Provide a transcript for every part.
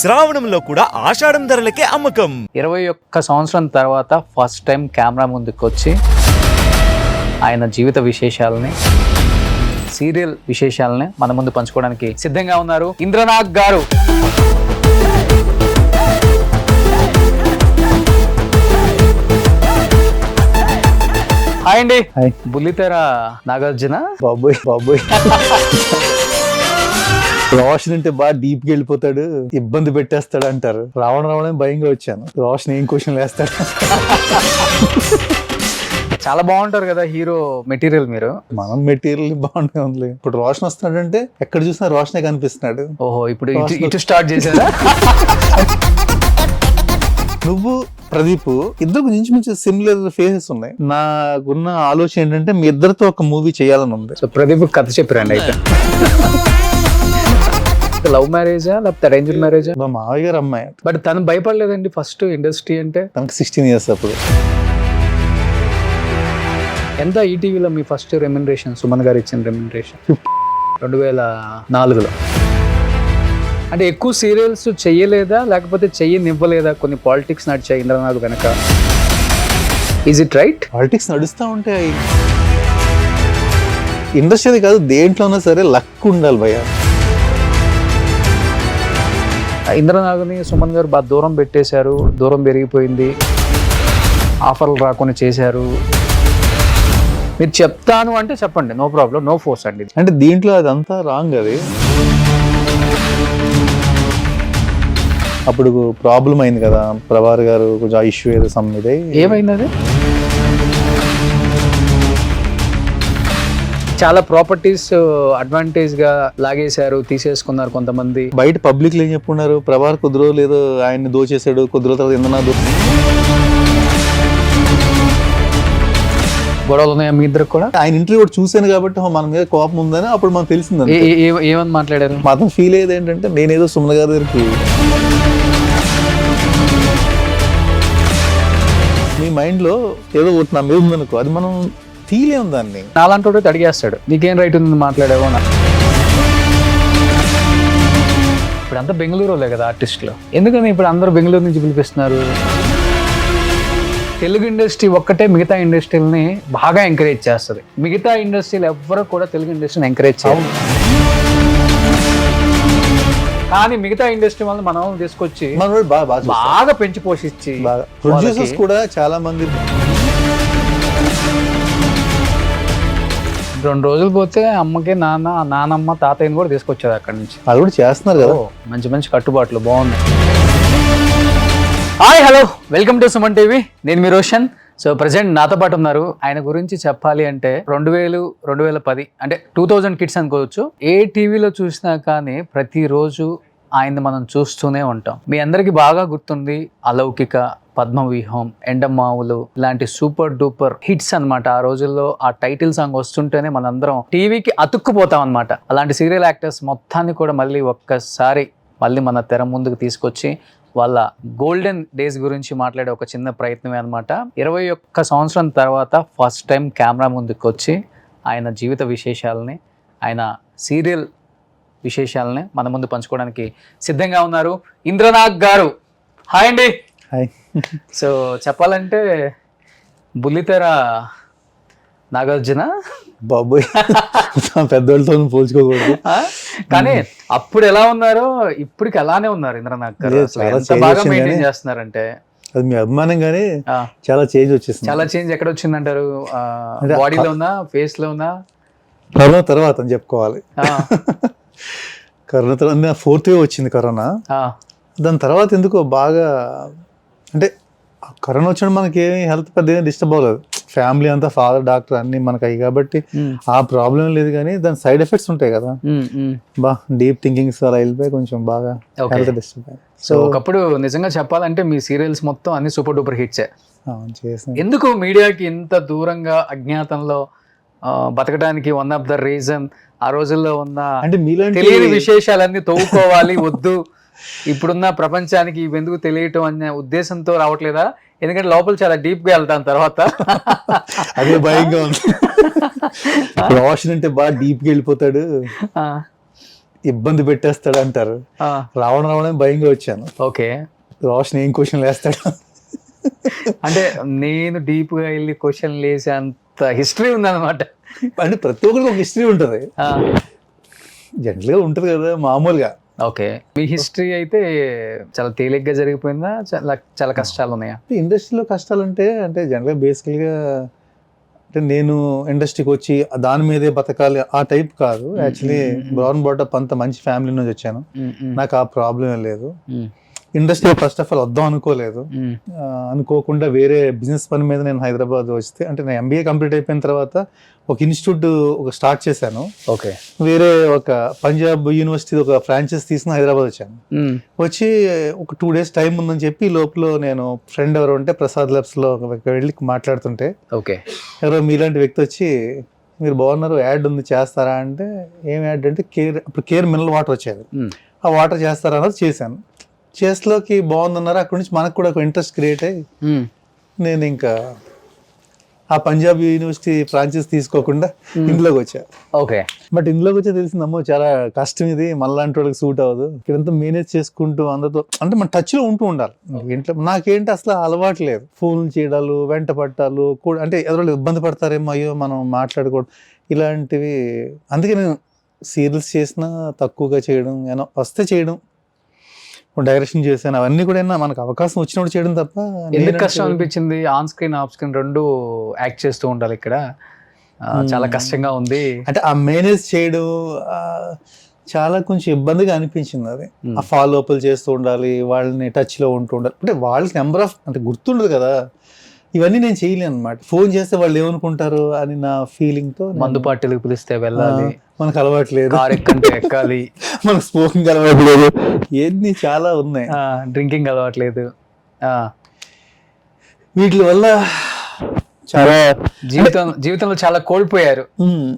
శ్రావణంలో కూడా ఆషాఢం ధరలకే అమ్మకం. 21 సంవత్సరం తర్వాత ఫస్ట్ టైం కెమెరా ముందుకు వచ్చి ఆయన జీవిత విశేషాలని, సీరియల్ విశేషాలని మన ముందు పంచుకోవడానికి సిద్ధంగా ఉన్నారు ఇంద్రనాగ్ గారు. హాయ్ అండి. బుల్లితెర నాగార్జున. బాబోయ్ రోషన్ అంటే బాగా డీప్ గా వెళ్ళిపోతాడు, ఇబ్బంది పెట్టేస్తాడు అంటారు. రావడం భయంగా వచ్చాను. రోషన్ ఏం క్వశ్చన్ వేస్తాడు. చాలా బాగుంటారు కదా హీరో మెటీరియల్ మీరు. మనం మెటీరియల్ బాగుండే ఉంది. ఇప్పుడు రోషన్ వస్తున్నాడంటే ఎక్కడ చూసినా రోషనే కనిపిస్తున్నాడు. ఓహో, ఇప్పుడు ఇటు స్టార్ట్ చేశారా? నువ్వు ప్రదీప్ ఇద్దరు ఇంచుమించు సిమిలర్ ఫేసెస్ ఉన్నాయి. నాకున్న ఆలోచన ఏంటంటే మీ ఇద్దరితో ఒక మూవీ చేయాలని ఉంది. సో ప్రదీప్ కథ చెప్పిరండి అయితే. లవ్ మ్యారేజా లేకపోతే అరేంజ్డ్ మ్యారేజా? మా మావయ్య గారు అమ్మాయి. బట్ తను భయపడలేదండి ఫస్ట్ ఇండస్ట్రీ అంటే? తనకి 16 years అప్పుడు. ఎంత ఈటీవీలో మీ ఫస్ట్ రెమ్యునరేషన్, సుమన్ గారు ఇచ్చిన రెమ్యునరేషన్? 2004లో. అంటే ఎక్కువ సీరియల్స్ చెయ్యలేదా లేకపోతే చెయ్యనివ్వలేదా? కొన్ని పాలిటిక్స్ నడిచాయి ఇంద్రనాథ్ వెనక. Is it right? పాలిటిక్స్ నడుస్తూ ఉంటే ఇండస్ట్రీ కాదు దేంట్లో ఉన్నా సరే లక్ ఉండాలి భయ్య. ఇంద్రనాథ్ని సుమన్ గారు బాగా దూరం పెట్టేశారు, దూరం పెరిగిపోయింది, ఆఫర్లు రాకుండా చేశారు. మీరు చెప్తాను అంటే చెప్పండి, నో ప్రాబ్లం, నో ఫోర్స్ అండి. అంటే దీంట్లో అదంతా రాంగ్. అది అప్పుడు ప్రాబ్లం అయింది కదా, ప్రభార్ గారు కొంచెం ఇష్యూ ఏదో సమ్మిదే. ఏమైంది అది? చాలా ప్రాపర్టీస్ అడ్వాంటేజ్ గా లాగేశారు, తీసేసుకున్నారు కొంతమంది. బయట పబ్లిక్ ఏం చెప్పుకున్నారు, ప్రభార్ కొద్ది రోజులు ఏదో ఆయన్ని దోచేశాడు, కొద్ది రోజుల తర్వాత ఇంద్రనాథ్ గొడవలు ఉన్నాయా మీ ఇద్దరు కూడా? ఆయన ఇంటర్వ్యూ కూడా చూశాను కాబట్టి మన మీద కోపం ఉందని అప్పుడు మనకు తెలిసింది. ఏమని మాట్లాడారు? మాత్రం ఫీల్ అయ్యేది ఏంటంటే నేనేదో సుమన్ గారి దగ్గరికి మీ మైండ్ లో ఏదో ఒకటి నా మీద ఉందనుకో, అది మనం తీలేము దాన్ని. నాలంటోడు అడిగేస్తాడు, నీకేం రైట్ ఉంది మాట్లాడావో. ఇప్పుడు అంతా బెంగళూరులే కదా ఆర్టిస్టులు, ఎందుకని ఇప్పుడు అందరూ బెంగళూరు నుంచి పిలిపిస్తున్నారు? తెలుగు ఇండస్ట్రీ ఒక్కటే మిగతా ఇండస్ట్రీలని బాగా ఎంకరేజ్ చేస్తుంది. మిగతా ఇండస్ట్రీలు ఎవ్వరూ కూడా తెలుగు ఇండస్ట్రీని ఎంకరేజ్ చేయాలి. కానీ మిగతా ఇండస్ట్రీ వల్ల మనం తీసుకొచ్చి బాగా పెంచి పోషించి, ప్రొడ్యూసర్స్ కూడా చాలా మంది 2 రోజులు పోతే అమ్మకి నానమ్మ తాతయ్యని కూడా తీసుకొచ్చారు అక్కడి నుంచి. అది కూడా చేస్తున్నారు కదా. మంచి మంచి కట్టుబాట్లు బాగున్నాయి. Hi, hello, welcome to Suman TV. నేను మీ రోషన్. సో ప్రజెంట్ నాతో పాటు ఉన్నారు. ఆయన గురించి చెప్పాలి అంటే 2000, 2010 అంటే 2000 కిడ్స్ అనుకోవచ్చు. ఏ టీవీలో చూసినా కానీ ప్రతిరోజు ఆయన్ని మనం చూస్తూనే ఉంటాం. మీ అందరికీ బాగా గుర్తుంది అలౌకిక, పద్మవ్యూహం, ఎండమావులు ఇలాంటి సూపర్ డూపర్ హిట్స్ అన్నమాట. ఆ రోజుల్లో ఆ టైటిల్ సాంగ్ వస్తుంటేనే మనందరం టీవీకి అతుక్కుపోతాం అన్నమాట. అలాంటి సీరియల్ యాక్టర్స్ మొత్తాన్ని కూడా మళ్ళీ ఒక్కసారి మన తెర ముందుకు తీసుకొచ్చి వాళ్ళ గోల్డెన్ డేస్ గురించి మాట్లాడే ఒక చిన్న ప్రయత్నమే అనమాట. 21 సంవత్సరం తర్వాత ఫస్ట్ టైం కెమెరా ముందుకు వచ్చి ఆయన జీవిత విశేషాలని, ఆయన సీరియల్ విశేషాలని మన ముందు పంచుకోవడానికి సిద్ధంగా ఉన్నారు ఇంద్రనాగ్ గారు. హాయ్ అండి. హాయ్. సో చెప్పాలంటే బుల్లితెర నాగార్జున. బాబోయ్, పెద్దోళ్ళతో పోల్చుకోకూడదు. కానీ అప్పుడు ఎలా ఉన్నారో ఇప్పటికి అలానే ఉన్నారు ఇంద్రనాగ్ గారు. బాగా మెయింటైన్ చేస్తున్నారంటే అది మీ అభిమానం. కానీ చాలా చేంజ్ వచ్చేసింది. చాలా చేంజ్ ఎక్కడ వచ్చిందంటారు? బాడీలో ఉన్నా, ఫేస్ లో ఉన్నా? కరోనా తర్వాత అని చెప్పుకోవాలి. కరోనా తర్వాత 4th wave వచ్చింది కరోనా. దాని తర్వాత ఎందుకో బాగా, అంటే కరోనా వచ్చినప్పుడు మనకి ఏమి హెల్త్ పెద్దగా డిస్టర్బ్ అవ్వలేదు. ఫ్యామిలీ అంతా, ఫాదర్, డాక్టర్ అన్ని మనకు అయ్యి కాబట్టి ఆ ప్రాబ్లం లేదు. కానీ దాని సైడ్ ఎఫెక్ట్స్ ఉంటాయి కదా, డీప్ థింకింగ్స్ అలా వెళ్ళిపోయి కొంచెం బాగా హెల్త్ డిస్టర్బ్ అయ్యింది. సో ఒకప్పుడు నిజంగా చెప్పాలంటే మీ సీరియల్స్ మొత్తం అన్ని సూపర్ డూపర్ హిట్సే. చేసాను. ఎందుకు మీడియాకి ఇంత దూరంగా అజ్ఞాతంలో బతకడానికి వన్ ఆఫ్ ద రీజన్ ఆ రోజుల్లో ఉన్న అంటే తెలియని విశేషాలన్నీ తవ్వుకోవాలి వద్దు, ఇప్పుడున్న ప్రపంచానికి ఇవెందుకు తెలియటం అనే ఉద్దేశంతో రావట్లేదా? ఎందుకంటే లోపల చాలా డీప్ గా వెళ్తాను తర్వాత. అదే భయంగా ఉంది. రోషన్ అంటే బాగా డీప్ గా వెళ్ళిపోతాడు, ఇబ్బంది పెట్టేస్తాడు అంటారు. రావడం భయంగా వచ్చాను. ఓకే, రోషన్ ఏం క్వశ్చన్ వేస్తాడు అంటే నేను డీప్ గా వెళ్ళి క్వశ్చన్ వేసే అంత హిస్టరీ ఉందన్నమాట. అంటే ప్రతి ఒక్కరికి ఒక హిస్టరీ ఉంటుంది, జనరల్ గా ఉంటుంది కదా మామూలుగా. ఓకే, మీ హిస్టరీ అయితే చాలా తేలిగ్గా జరిగిపోయిందా, చాలా కష్టాలు ఉన్నాయా? ఇండస్ట్రీలో కష్టాలు అంటే జనరల్గా బేసికల్గా అంటే నేను ఇండస్ట్రీకి వచ్చి దాని మీదే బతకాలి ఆ టైప్ కాదు. యాక్చువల్లీ బ్రౌన్ బాటప్ అంత మంచి ఫ్యామిలీ నుంచి వచ్చాను, నాకు ఆ ప్రాబ్లం లేదు. ఇండస్ట్రీ ఫస్ట్ ఆఫ్ ఆల్ వద్దాం అనుకోలేదు, అనుకోకుండా వేరే బిజినెస్ పని మీద నేను హైదరాబాద్ వస్తే, అంటే నేను MBA కంప్లీట్ అయిపోయిన తర్వాత ఒక ఇన్స్టిట్యూట్ స్టార్ట్ చేశాను. ఓకే, వేరే ఒక పంజాబ్ యూనివర్సిటీ ఒక ఫ్రాంచైజ్ తీసుకుని హైదరాబాద్ వచ్చాను. వచ్చి ఒక 2 days టైం ఉందని చెప్పి లోపల నేను ఫ్రెండ్ ఎవరు ఉంటే ప్రసాద్ ల్యాబ్స్లో వెళ్ళి మాట్లాడుతుంటే, ఓకే, ఎవరో మీలాంటి వ్యక్తి వచ్చి మీరు బాగున్నారు, యాడ్ ఉంది చేస్తారా అంటే, ఏం యాడ్ అంటే అప్పుడు కేర్ మినరల్ వాటర్ వచ్చేది, ఆ వాటర్ చేస్తారా అన్నది చేశాను. చేస్లోకి బాగుందన్నారు. అక్కడి నుంచి మనకు కూడా ఒక ఇంట్రెస్ట్ క్రియేట్ అయ్యి నేను ఇంకా ఆ పంజాబ్ యూనివర్సిటీ ఫ్రాంచైజ్ తీసుకోకుండా ఇందులోకి వచ్చా. ఓకే, బట్ ఇందులోకి వచ్చే తెలిసిందమ్మో చాలా కష్టం, ఇది మనలాంటి వాళ్ళకి సూట్ అవ్వదు. ఇక్కడంతా మేనేజ్ చేసుకుంటూ అందరితో అంటే మన టచ్లో ఉంటూ ఉండాలి. ఇంట్లో నాకేంటి అసలు అలవాటు లేదు, ఫోన్లు చేయడాలు, వెంట పట్టాలు కూడా, అంటే ఎవరో ఇబ్బంది పడతారేమో, అయ్యో మనం మాట్లాడుకోవడం ఇలాంటివి. అందుకే నేను సీరియల్స్ చేసినా తక్కువగా చేయడం, ఏమో వస్తే చేయడం, డైరెక్షన్ చేశాను, అవన్నీ కూడా మనకు అవకాశం వచ్చినప్పుడు చేయడం తప్ప. ఎందుకు కష్టం అనిపించింది? ఆన్ స్క్రీన్ ఆఫ్ స్క్రీన్ రెండు యాక్ట్ చేస్తూ ఉండాలి, ఇక్కడ చాలా కష్టంగా ఉంది. అంటే ఆ మేనేజ్ చేయడం చాలా కొంచెం ఇబ్బందిగా అనిపించింది. అది ఆ ఫాలో అప్లు చేస్తూ ఉండాలి, వాళ్ళని టచ్లో ఉంటూ ఉండాలి, అంటే వాళ్ళకి నెంబర్ ఆఫ్ అంటే గుర్తుండదు కదా, ఇవన్నీ నేను చేయలేను అనమాట. ఫోన్ చేస్తే వాళ్ళు ఏమనుకుంటారు అని నా ఫీలింగ్తో. మందు పార్టీలకు పిలిస్తే వెళ్ళాలి, మనకు అలవాట్లేదు, కార్ ఎక్కంటే ఎక్కాలి, మనకు స్మోకింగ్ అలవాట్లేదు, ఇవన్నీ చాలా ఉన్నాయి, డ్రింకింగ్ అలవాట్లేదు. వీటి వల్ల చాలా జీవితంలో చాలా కోల్పోయారు.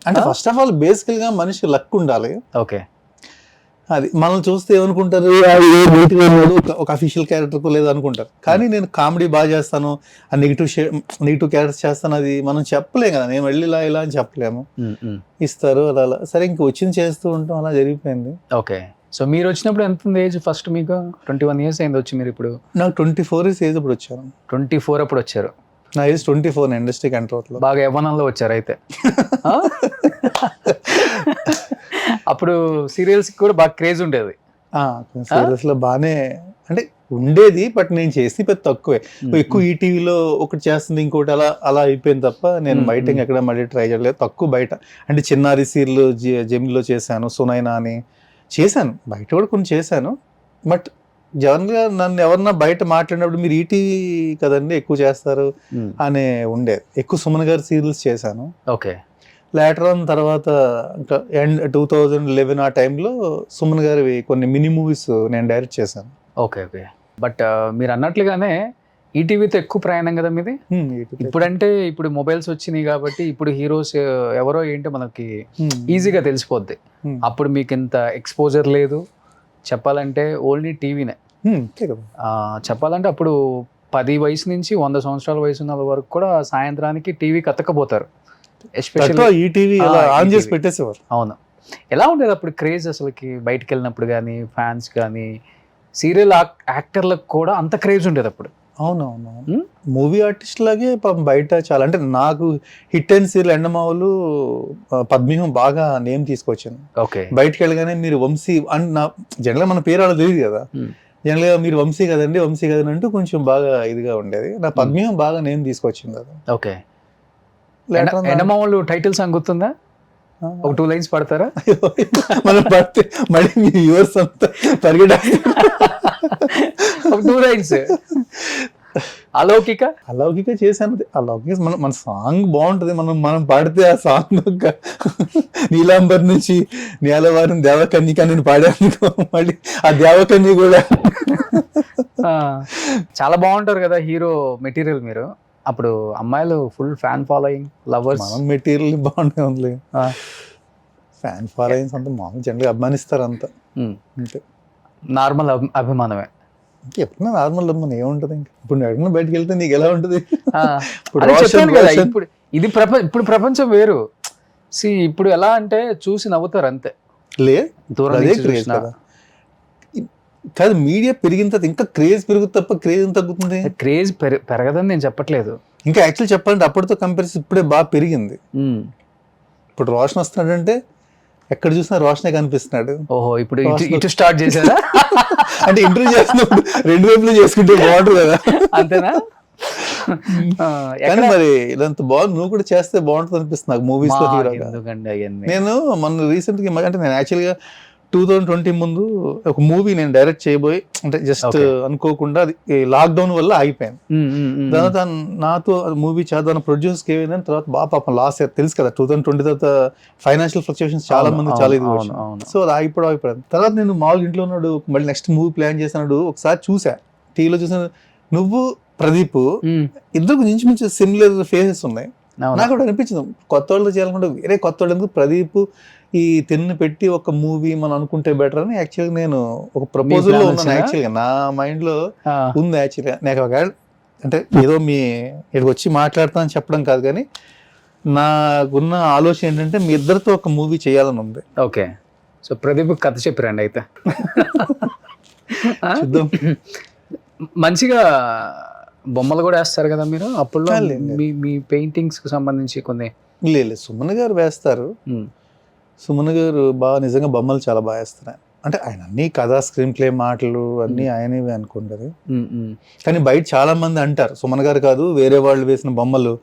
అంటే ఫస్ట్ ఆఫ్ ఆల్ బేసికల్ గా మనిషి లక్ ఉండాలి. ఓకే, అది మనం చూస్తే ఏమనుకుంటారు, ఒక అఫీషియల్ క్యారెక్టర్ లేదు అనుకుంటారు. కానీ నేను కామెడీ బాగా చేస్తాను, ఆ నెగిటివ్ క్యారెక్టర్స్ చేస్తాను, అది మనం చెప్పలేం కదా. నేను వెళ్ళి ఇలా అని చెప్పలేము, ఇస్తారు అలా. సరే ఇంక వచ్చింది చేస్తూ ఉంటాం, అలా జరిగిపోయింది. ఓకే, సో మీరు వచ్చినప్పుడు ఎంత ఉంది ఏజ్? ఫస్ట్ మీకు 21 years అయింది వచ్చి మీరు ఇప్పుడు? నాకు 24 years ఏజ్ అప్పుడు వచ్చాను. 24 అప్పుడు వచ్చారు? నా ఏజ్ 24 ఇండస్ట్రీకి ఎంటర్ అవుతుంది. బాగా యవ్వనంలో వచ్చారు అయితే. అప్పుడు సీరియల్స్ కూడా బాగా క్రేజ్ ఉండేది. సీరియల్స్ లో బాగానే అంటే ఉండేది, బట్ నేను చేసి పెద్ద తక్కువే. ఎక్కువ ఈటీవీలో ఒకటి చేస్తుంది, ఇంకోటి అలా అయిపోయింది తప్ప నేను బయట ఎక్కడ మళ్ళీ ట్రై చేయలేదు. తక్కువ బయట అంటే చిన్నారి సీరియల్ జెమినిలో చేశాను, సునైనా అని చేశాను, బయట కూడా కొన్ని చేశాను. బట్ జనరల్గా నన్ను ఎవరన్నా బయట మాట్లాడినప్పుడు మీరు ఈటీవీ కదండి ఎక్కువ చేస్తారు అనే ఉండేది. ఎక్కువ సుమన్ గారి సీరియల్స్ చేశాను. ఓకే, లేటర్ ఆన్ తర్వాత ఇంకా 2011 ఆ టైంలో సుమన్ గారివి కొన్ని మినీ మూవీస్ నేను డైరెక్ట్ చేశాను. Okay, okay. బట్ మీరు అన్నట్లుగానే ఈటీవీతో ఎక్కువ ప్రయాణం కదా మీది. ఇప్పుడంటే ఇప్పుడు మొబైల్స్ వచ్చినాయి కాబట్టి ఇప్పుడు హీరోస్ ఎవరో ఏంటో మనకి ఈజీగా తెలిసిపోద్ది. అప్పుడు మీకు ఇంత ఎక్స్పోజర్ లేదు, చెప్పాలంటే ఓన్లీ టీవీనే. చెప్పాలంటే అప్పుడు 10 వయసు నుంచి 100 సంవత్సరాల వయసు ఉన్న వరకు కూడా సాయంత్రానికి టీవీ కత్తకపోతారు. ఈటీవీ ఆన్ చేసి పెట్టేసేవారు. అవును. ఎలా ఉండేది అప్పుడు క్రేజ్ అసలుకి? బయటకు వెళ్ళినప్పుడు కానీ ఫ్యాన్స్ కానీ సీరియల్ యాక్టర్లకు కూడా అంత క్రేజ్ ఉండేది అప్పుడు. అవునవును, మూవీ ఆర్టిస్ట్ లాగే బయట చాలా. అంటే నాకు హిట్ అండ్ సీరియల్ ఎండమావులు, పద్మిహం బాగా నేమ్ తీసుకొచ్చాను. ఓకే, బయటకు వెళ్ళగానే మీరు వంశీ అని నా జనరల్గా మన పేరు అలా తెలియదు కదా, జనరల్గా మీరు వంశీ కదండి వంశీ కదండి అంటూ కొంచెం బాగా ఇదిగా ఉండేది. నా పద్మిహం బాగా నేమ్ తీసుకొచ్చింది అది. ఓకే, ఎండమావులు టైటిల్ సాంగ్ గుర్తుందా? ఒక 2 lines పడతారా? మనం పడితే మళ్ళీ మీ వ్యూవర్స్ అంతా పరిగెడ. ఒక 2 lines. అలౌకిక చేశాను. అలౌకిక మన సాంగ్ బాగుంటది, మనం పాడితే ఆ సాంగ్ నీలాంబర్ నుంచి నీలవారం దేవకన్యక నేను పాడాను, మళ్ళీ ఆ దేవకన్య కూడా చాలా బాగుంటారు కదా హీరో మెటీరియల్ మీరు. అప్పుడు అమ్మాయిలు ఫుల్ ఫ్యాన్ ఫాలోయింగ్, లవర్స్. మనం మెటీరియల్ బాగుండే ఉంది, ఫ్యాన్ ఫాలోయింగ్స్ అంతా మామూలు జనరల్గా అభిమానిస్తారు అంతా. అంతే, నార్మల్ అభిమానమే. ఎప్పుడన్నా నార్మల్ అభిమానం ఏముంటది? ఇంకా ఇప్పుడు ఎక్కడన్నా బయటకు వెళ్తే నీకు ఎలా ఉంటుంది? ఇప్పుడు ప్రపంచం వేరు. ఇప్పుడు ఎలా అంటే చూసి నవ్వుతారు అంతే. లే దూరం అదే నుంచి క్రేజ్ చూసినా. కదా. కాదు, మీడియా పెరిగిన తర్వాత ఇంకా క్రేజ్ పెరుగుతుంది తప్ప క్రేజ్ ఎంత తగ్గుతుంది? క్రేజ్ పెరగదని నేను చెప్పట్లేదు. ఇంకా యాక్చువల్ చెప్పాలంటే అప్పటితో కంపారిజన్ ఇప్పుడే బాగా పెరిగింది. ఇప్పుడు రోషన్ వస్తున్నాడంటే ఎక్కడ చూసినా రోషనే కనిపిస్తున్నాడు. ఓహో, ఇప్పుడు ఇటు స్టార్ట్ చేశారా? అంటే ఇంటర్వ్యూ చేస్తున్నప్పుడు రెండు వైపులు చేసుకుంటే బాగుంటుంది కదా. అంతేనా? కానీ మరి ఇదంతా బాగుంది, నువ్వు కూడా చేస్తే బాగుంటుంది అనిపిస్తుంది నాకు మూవీస్ లో హీరోగా. ఎందుకండి అవన్నీ? నేను మొన్న రీసెంట్ గా అంటే నేను యాక్చువల్ గా 2020 ముందు ఒక మూవీ నేను డైరెక్ట్ చేయబోయి, అంటే జస్ట్ అనుకోకుండా అది లాక్డౌన్ వల్ల ఆగిపోయాను. తర్వాత నాతో మూవీ చేద్దాం ప్రొడ్యూస్ ఏమైందని తర్వాత బాగా పాపం లాస్ తెలుసు కదా 2020 తర్వాత ఫైనాన్షియల్ ఫ్లక్చుయేషన్స్ చాలా మంది చాలా ఇది వచ్చింది. సో అది ఆగిపోయాను. తర్వాత నేను మామూలుగా ఇంట్లో ఉన్నాడు, మళ్ళీ నెక్స్ట్ మూవీ ప్లాన్ చేసినాడు. ఒకసారి చూసా, టీవీలో చూసాను, నువ్వు ప్రదీప్ ఇద్దరు ఇంచుమించు సిమిలర్ ఫేసెస్ ఉన్నాయి. నాకు కూడా అనిపించింది కొత్త వాళ్ళతో చేయాలనుకుంటే వేరే కొత్త వాళ్ళు ఎందుకు, ప్రదీప్ ఈ తిన్ను పెట్టి ఒక మూవీ మనం అనుకుంటే బెటర్ అని యాక్చువల్గా నేను ఒక ప్రపోజల్ లో ఉన్నాను. యాక్చువల్గా నా మైండ్ లో ఉంది. యాక్చువల్గా నాకు ఒక అంటే ఏదో మీ ఇక్కడికి వచ్చి మాట్లాడతానని చెప్పడం కాదు, కానీ నాకున్న ఆలోచన ఏంటంటే మీ ఇద్దరితో ఒక మూవీ చేయాలని ఉంది. ఓకే, సో ప్రదీప్ కథ చెప్పిరండి అయితే. చూద్దాం. మంచిగా బొమ్మలు కూడా వేస్తారు కదా మీరు అప్పుడు, మీ పెయింటింగ్స్ కు సంబంధించి కొన్ని? లేదు, సుమన్ గారు వేస్తారు. సుమన్ గారు బాగా నిజంగా బొమ్మలు చాలా బాగా వేస్తారు. అంటే ఆయన అన్ని కథ, స్క్రీన్ ప్లే, మాటలు అన్నీ ఆయనవి అనుకుంటారు. కానీ బయట చాలా మంది అంటారు సుమన్ గారు కాదు వేరే వాళ్ళు వేసిన బొమ్మలు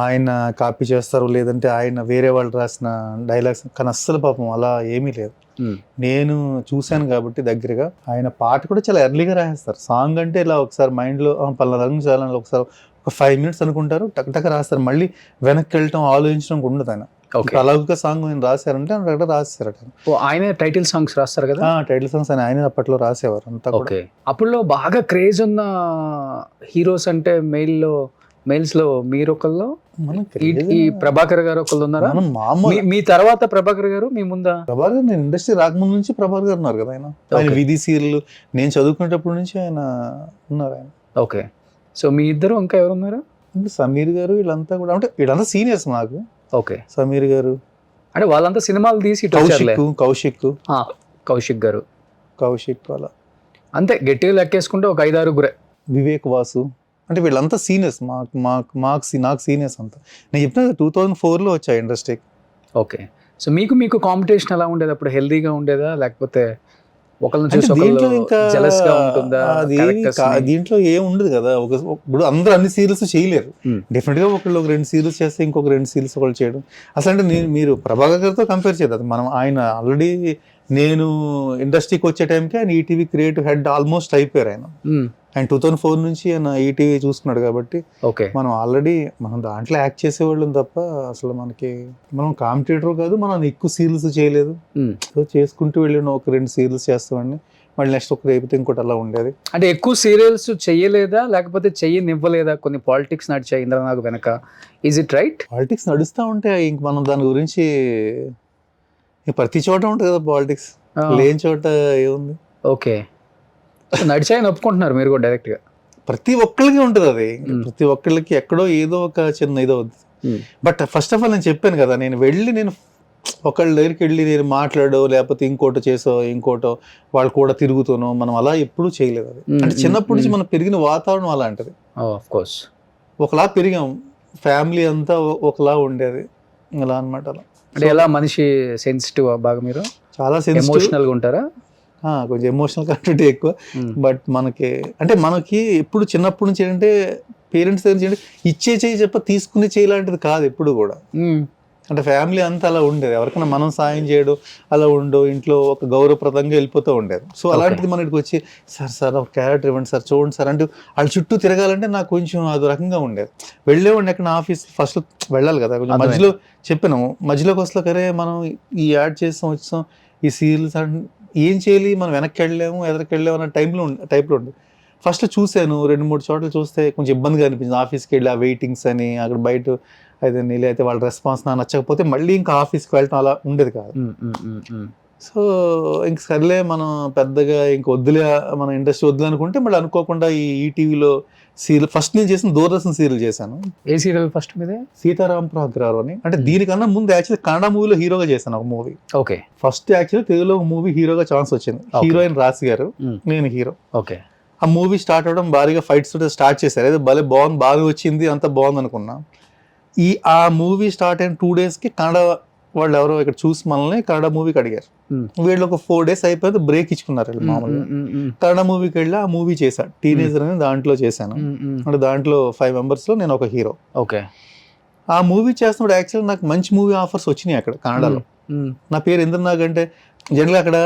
ఆయన కాపీ చేస్తారు, లేదంటే ఆయన వేరే వాళ్ళు రాసిన డైలాగ్స్. కానీ అస్సలు పాపం అలా ఏమీ లేదు. నేను చూశాను కాబట్టి దగ్గరగా. ఆయన పాట కూడా చాలా ఎర్లీగా రాసేస్తారు. సాంగ్ అంటే ఇలా ఒకసారి మైండ్లో పలానా రంగు చేయాలని ఒకసారి ఒక 5 minutes అనుకుంటారు, టక్ టక్ రాస్తారు. మళ్ళీ వెనక్కి వెళ్ళటం, ఆలోచించడం ఉండదు. ఆయన అలాగ సాంగ్ నేను రాశారంటే అక్కడ రాసేసారట. ఆయన టైటిల్ సాంగ్స్ రాస్తారు కదా? టైటిల్ సాంగ్స్ ఆయన అప్పట్లో రాసేవారు అంతా. ఓకే, అప్పుడులో బాగా క్రేజ్ ఉన్న హీరోస్ అంటే మెయిల్స్ లో మీరు ఒకళ్ళు, ఈ ప్రభాకర్ గారు ఒకళ్ళు ఉన్నారా? మీ తర్వాత ప్రభాకర్ గారు, మీ ముందా? ప్రభాకర్ నేను ఇండస్ట్రీ రాకముందు నుంచి ప్రభాకర్ గారు ఉన్నారు కదా. ఆయన విధి సీరియల్ నేను చదువుకునేటప్పటి నుంచి ఆయన ఉన్నారు. ఆయన ఓకే, సో మీ ఇద్దరు ఇంకా ఎవరు ఉన్నారు? సమీర్ గారు, వీళ్ళంతా కూడా అంటే వీళ్ళంతా సీనియర్స్ నాకు. ఓకే, సమీర్ గారు అంటే వాళ్ళంతా సినిమాలు తీసి, కౌశిక్ గారు అలా అంతే గట్టిగా లెక్కేసుకుంటే ఒక 5-6 వివేక్ వాసు, అంటే వీళ్ళంతా సీనియర్స్ నాకు సీనియర్స్ అంతా. నేను చెప్పిన 2004లో వచ్చా ఇండస్ట్రీకి. ఓకే, సో మీకు కాంపిటీషన్ ఎలా ఉండేది అప్పుడు? హెల్దీగా ఉండేదా, లేకపోతే ఒకళ్ళని చూసి దీంట్లో ఇంకా జెలస్గా ఉంటుందా? దీంట్లో ఏం ఉండదు కదా. ఇప్పుడు అందరూ అన్ని సీరియల్స్ చేయలేరు. డెఫినెట్ గా ఒకళ్ళు 2 సీరియల్స్ చేస్తే ఇంకొక 2 సీరియల్స్ ఒకళ్ళు చేయడం. అసలు అంటే మీరు ప్రభాకర్ గారితో కంపేర్ చేయదు. మనం ఆయన ఆల్రెడీ నేను ఇండస్ట్రీకి వచ్చే టైంకి ఆయన ఈటీవీ క్రియేటివ్ హెడ్ ఆల్మోస్ట్ అయిపోయారు. ఆయన 2004 నుంచి ఆయన ఈటీవీ చూసుకున్నాడు కాబట్టి మనం ఆల్రెడీ మనం దాంట్లో యాక్ట్ చేసేవాళ్ళం తప్ప అసలు మనం కాంపిటేటర్ కాదు. మనం ఎక్కువ సీరియల్స్ చేయలేదు. సో చేసుకుంటూ వెళ్ళిన ఒక 2 సీరియల్స్ చేస్తామండి, మళ్ళీ నెక్స్ట్ ఒక రేపితే ఇంకోటి అలా ఉండేది. అంటే ఎక్కువ సీరియల్స్ చెయ్యలేదా, లేకపోతే చెయ్యనివ్వలేదా? కొన్ని పాలిటిక్స్ నడిచాయి ఇంద్రనాగ్ వెనక, ఈజ్ ఇట్ రైట్? పాలిటిక్స్ నడుస్తూ ఉంటే ఇంక మనం దాని గురించి ప్రతి చోట ఉంటుంది కదా పాలిటిక్స్, లేని చోట ఏముంది. ఓకే, నడిచాయని ఒప్పుకుంటున్నారు మీరు కూడా డైరెక్ట్ గా? ప్రతి ఒక్కరికి ఉంటుంది అది. ప్రతి ఒక్కరికి ఎక్కడో ఏదో ఒక చిన్న ఇదో అవుతుంది. బట్ ఫస్ట్ ఆఫ్ ఆల్ నేను చెప్పాను కదా, నేను ఒకళ్ళ దగ్గరికి వెళ్ళి నేను మాట్లాడో లేకపోతే ఇంకోటో చేసో ఇంకోటో వాళ్ళు కూడా తిరుగుతానో మనం అలా ఎప్పుడూ చేయలేదు. అది అంటే చిన్నప్పటి నుంచి మనం పెరిగిన వాతావరణం అలాంటిది. ఒకలా పెరిగాం, ఫ్యామిలీ అంతా ఒకలా ఉండేది అలా అనమాట. అలా అంటే ఎలా మనిషి సెన్సిటివ్ బాగా? మీరు చాలా ఎమోషనల్ గా ఉంటారా? కొంచెం ఎమోషనల్ కంటెంట్ ఎక్కువ. బట్ మనకి ఎప్పుడు చిన్నప్పటి నుంచి ఏంటంటే పేరెంట్స్ దగ్గర నుంచి ఇచ్చే చేయి చెప్ప తీసుకునే చేయలాంటిది కాదు ఎప్పుడు కూడా. అంటే ఫ్యామిలీ అంతా అలా ఉండేది. ఎవరికైనా మనం సాయం చేయడం అలా ఉండో, ఇంట్లో ఒక గౌరవప్రదంగా వెళ్ళిపోతూ ఉండేది. సో అలాంటిది మనకి వచ్చి సార్ ఒక క్యారెక్టర్ ఇవ్వండి సార్, చూడండి సార్ అంటే వాళ్ళ చుట్టూ తిరగాలంటే నాకు కొంచెం అది రకంగా ఉండేది. వెళ్ళేవాడిని ఎక్కడ ఆఫీస్ ఫస్ట్ వెళ్ళాలి కదా, కొంచెం మధ్యలో చెప్పాను మధ్యలోకి వస్తా కరే మనం ఈ యాడ్ చేస్తాం వచ్చాం ఈ సీరియల్స్ ఏం చేయాలి, మనం వెనక్కి వెళ్ళలేము ఎదరికి వెళ్ళలేము అన్న టైప్లో ఉండే. ఫస్ట్ చూశాను 2-3 చోట్ల చూస్తే కొంచెం ఇబ్బందిగా అనిపించింది. ఆఫీస్కి వెళ్ళి ఆ వెయిటింగ్స్ అని అక్కడ బయట అయితే వాళ్ళ రెస్పాన్స్ నాకు నచ్చకపోతే మళ్ళీ ఇంకా ఆఫీస్కి వెళ్ళటం అలా ఉండేది కాదు. సో ఇంక సర్లే మనం పెద్దగా ఇంక వద్దులే, మన ఇండస్ట్రీ వద్దులే అనుకుంటే మళ్ళీ అనుకోకుండా ఈ ఈటీవీలో సీరియల్ ఫస్ట్ నేను చేసిన దూరదర్శన్ సీరియల్ చేశాను, ఏ సీరియల్ ఫస్ట్ మీదే? సీతారాం అగ్రహారం అని. అంటే దీనికన్నా ముందు యాక్చువల్లీ కన్నడ మూవీలో హీరోగా చేశాను ఒక మూవీ. ఓకే. ఫస్ట్ యాక్చువల్లీ తెలుగులో ఒక మూవీ హీరోగా ఛాన్స్ వచ్చింది, హీరోయిన్ రాశి గారు, నేను హీరో. ఓకే. ఆ మూవీ స్టార్ట్ అవ్వడం భారీగా ఫైట్స్ స్టార్ట్ చేశారు, ఏదో భలే బాగుంది, బాగా వచ్చింది, అంత బాగుంది అనుకున్నా. ఆ మూవీ స్టార్ట్ అయిన 2 daysకి కన్నడ వాళ్ళు ఎవరో ఇక్కడ చూసి మనల్ని కన్నడ మూవీకి అడిగారు. వీళ్ళు ఒక 4 days అయిపోతే బ్రేక్ ఇచ్చుకున్నారు వీళ్ళు మామూలుగా. కన్నడ మూవీకి వెళ్ళి ఆ మూవీ చేశాను, టీనేజర్ అని దాంట్లో చేశాను. అంటే దాంట్లో 5 members లో నేను ఒక హీరో. ఓకే. ఆ మూవీ చేస్తున్నప్పుడు యాక్చువల్లీ నాకు మంచి మూవీ ఆఫర్స్ వచ్చినాయి అక్కడ కన్నడలో. నా పేరు ఇంద్రనాగ్ అంటే జనరల్గా అక్కడ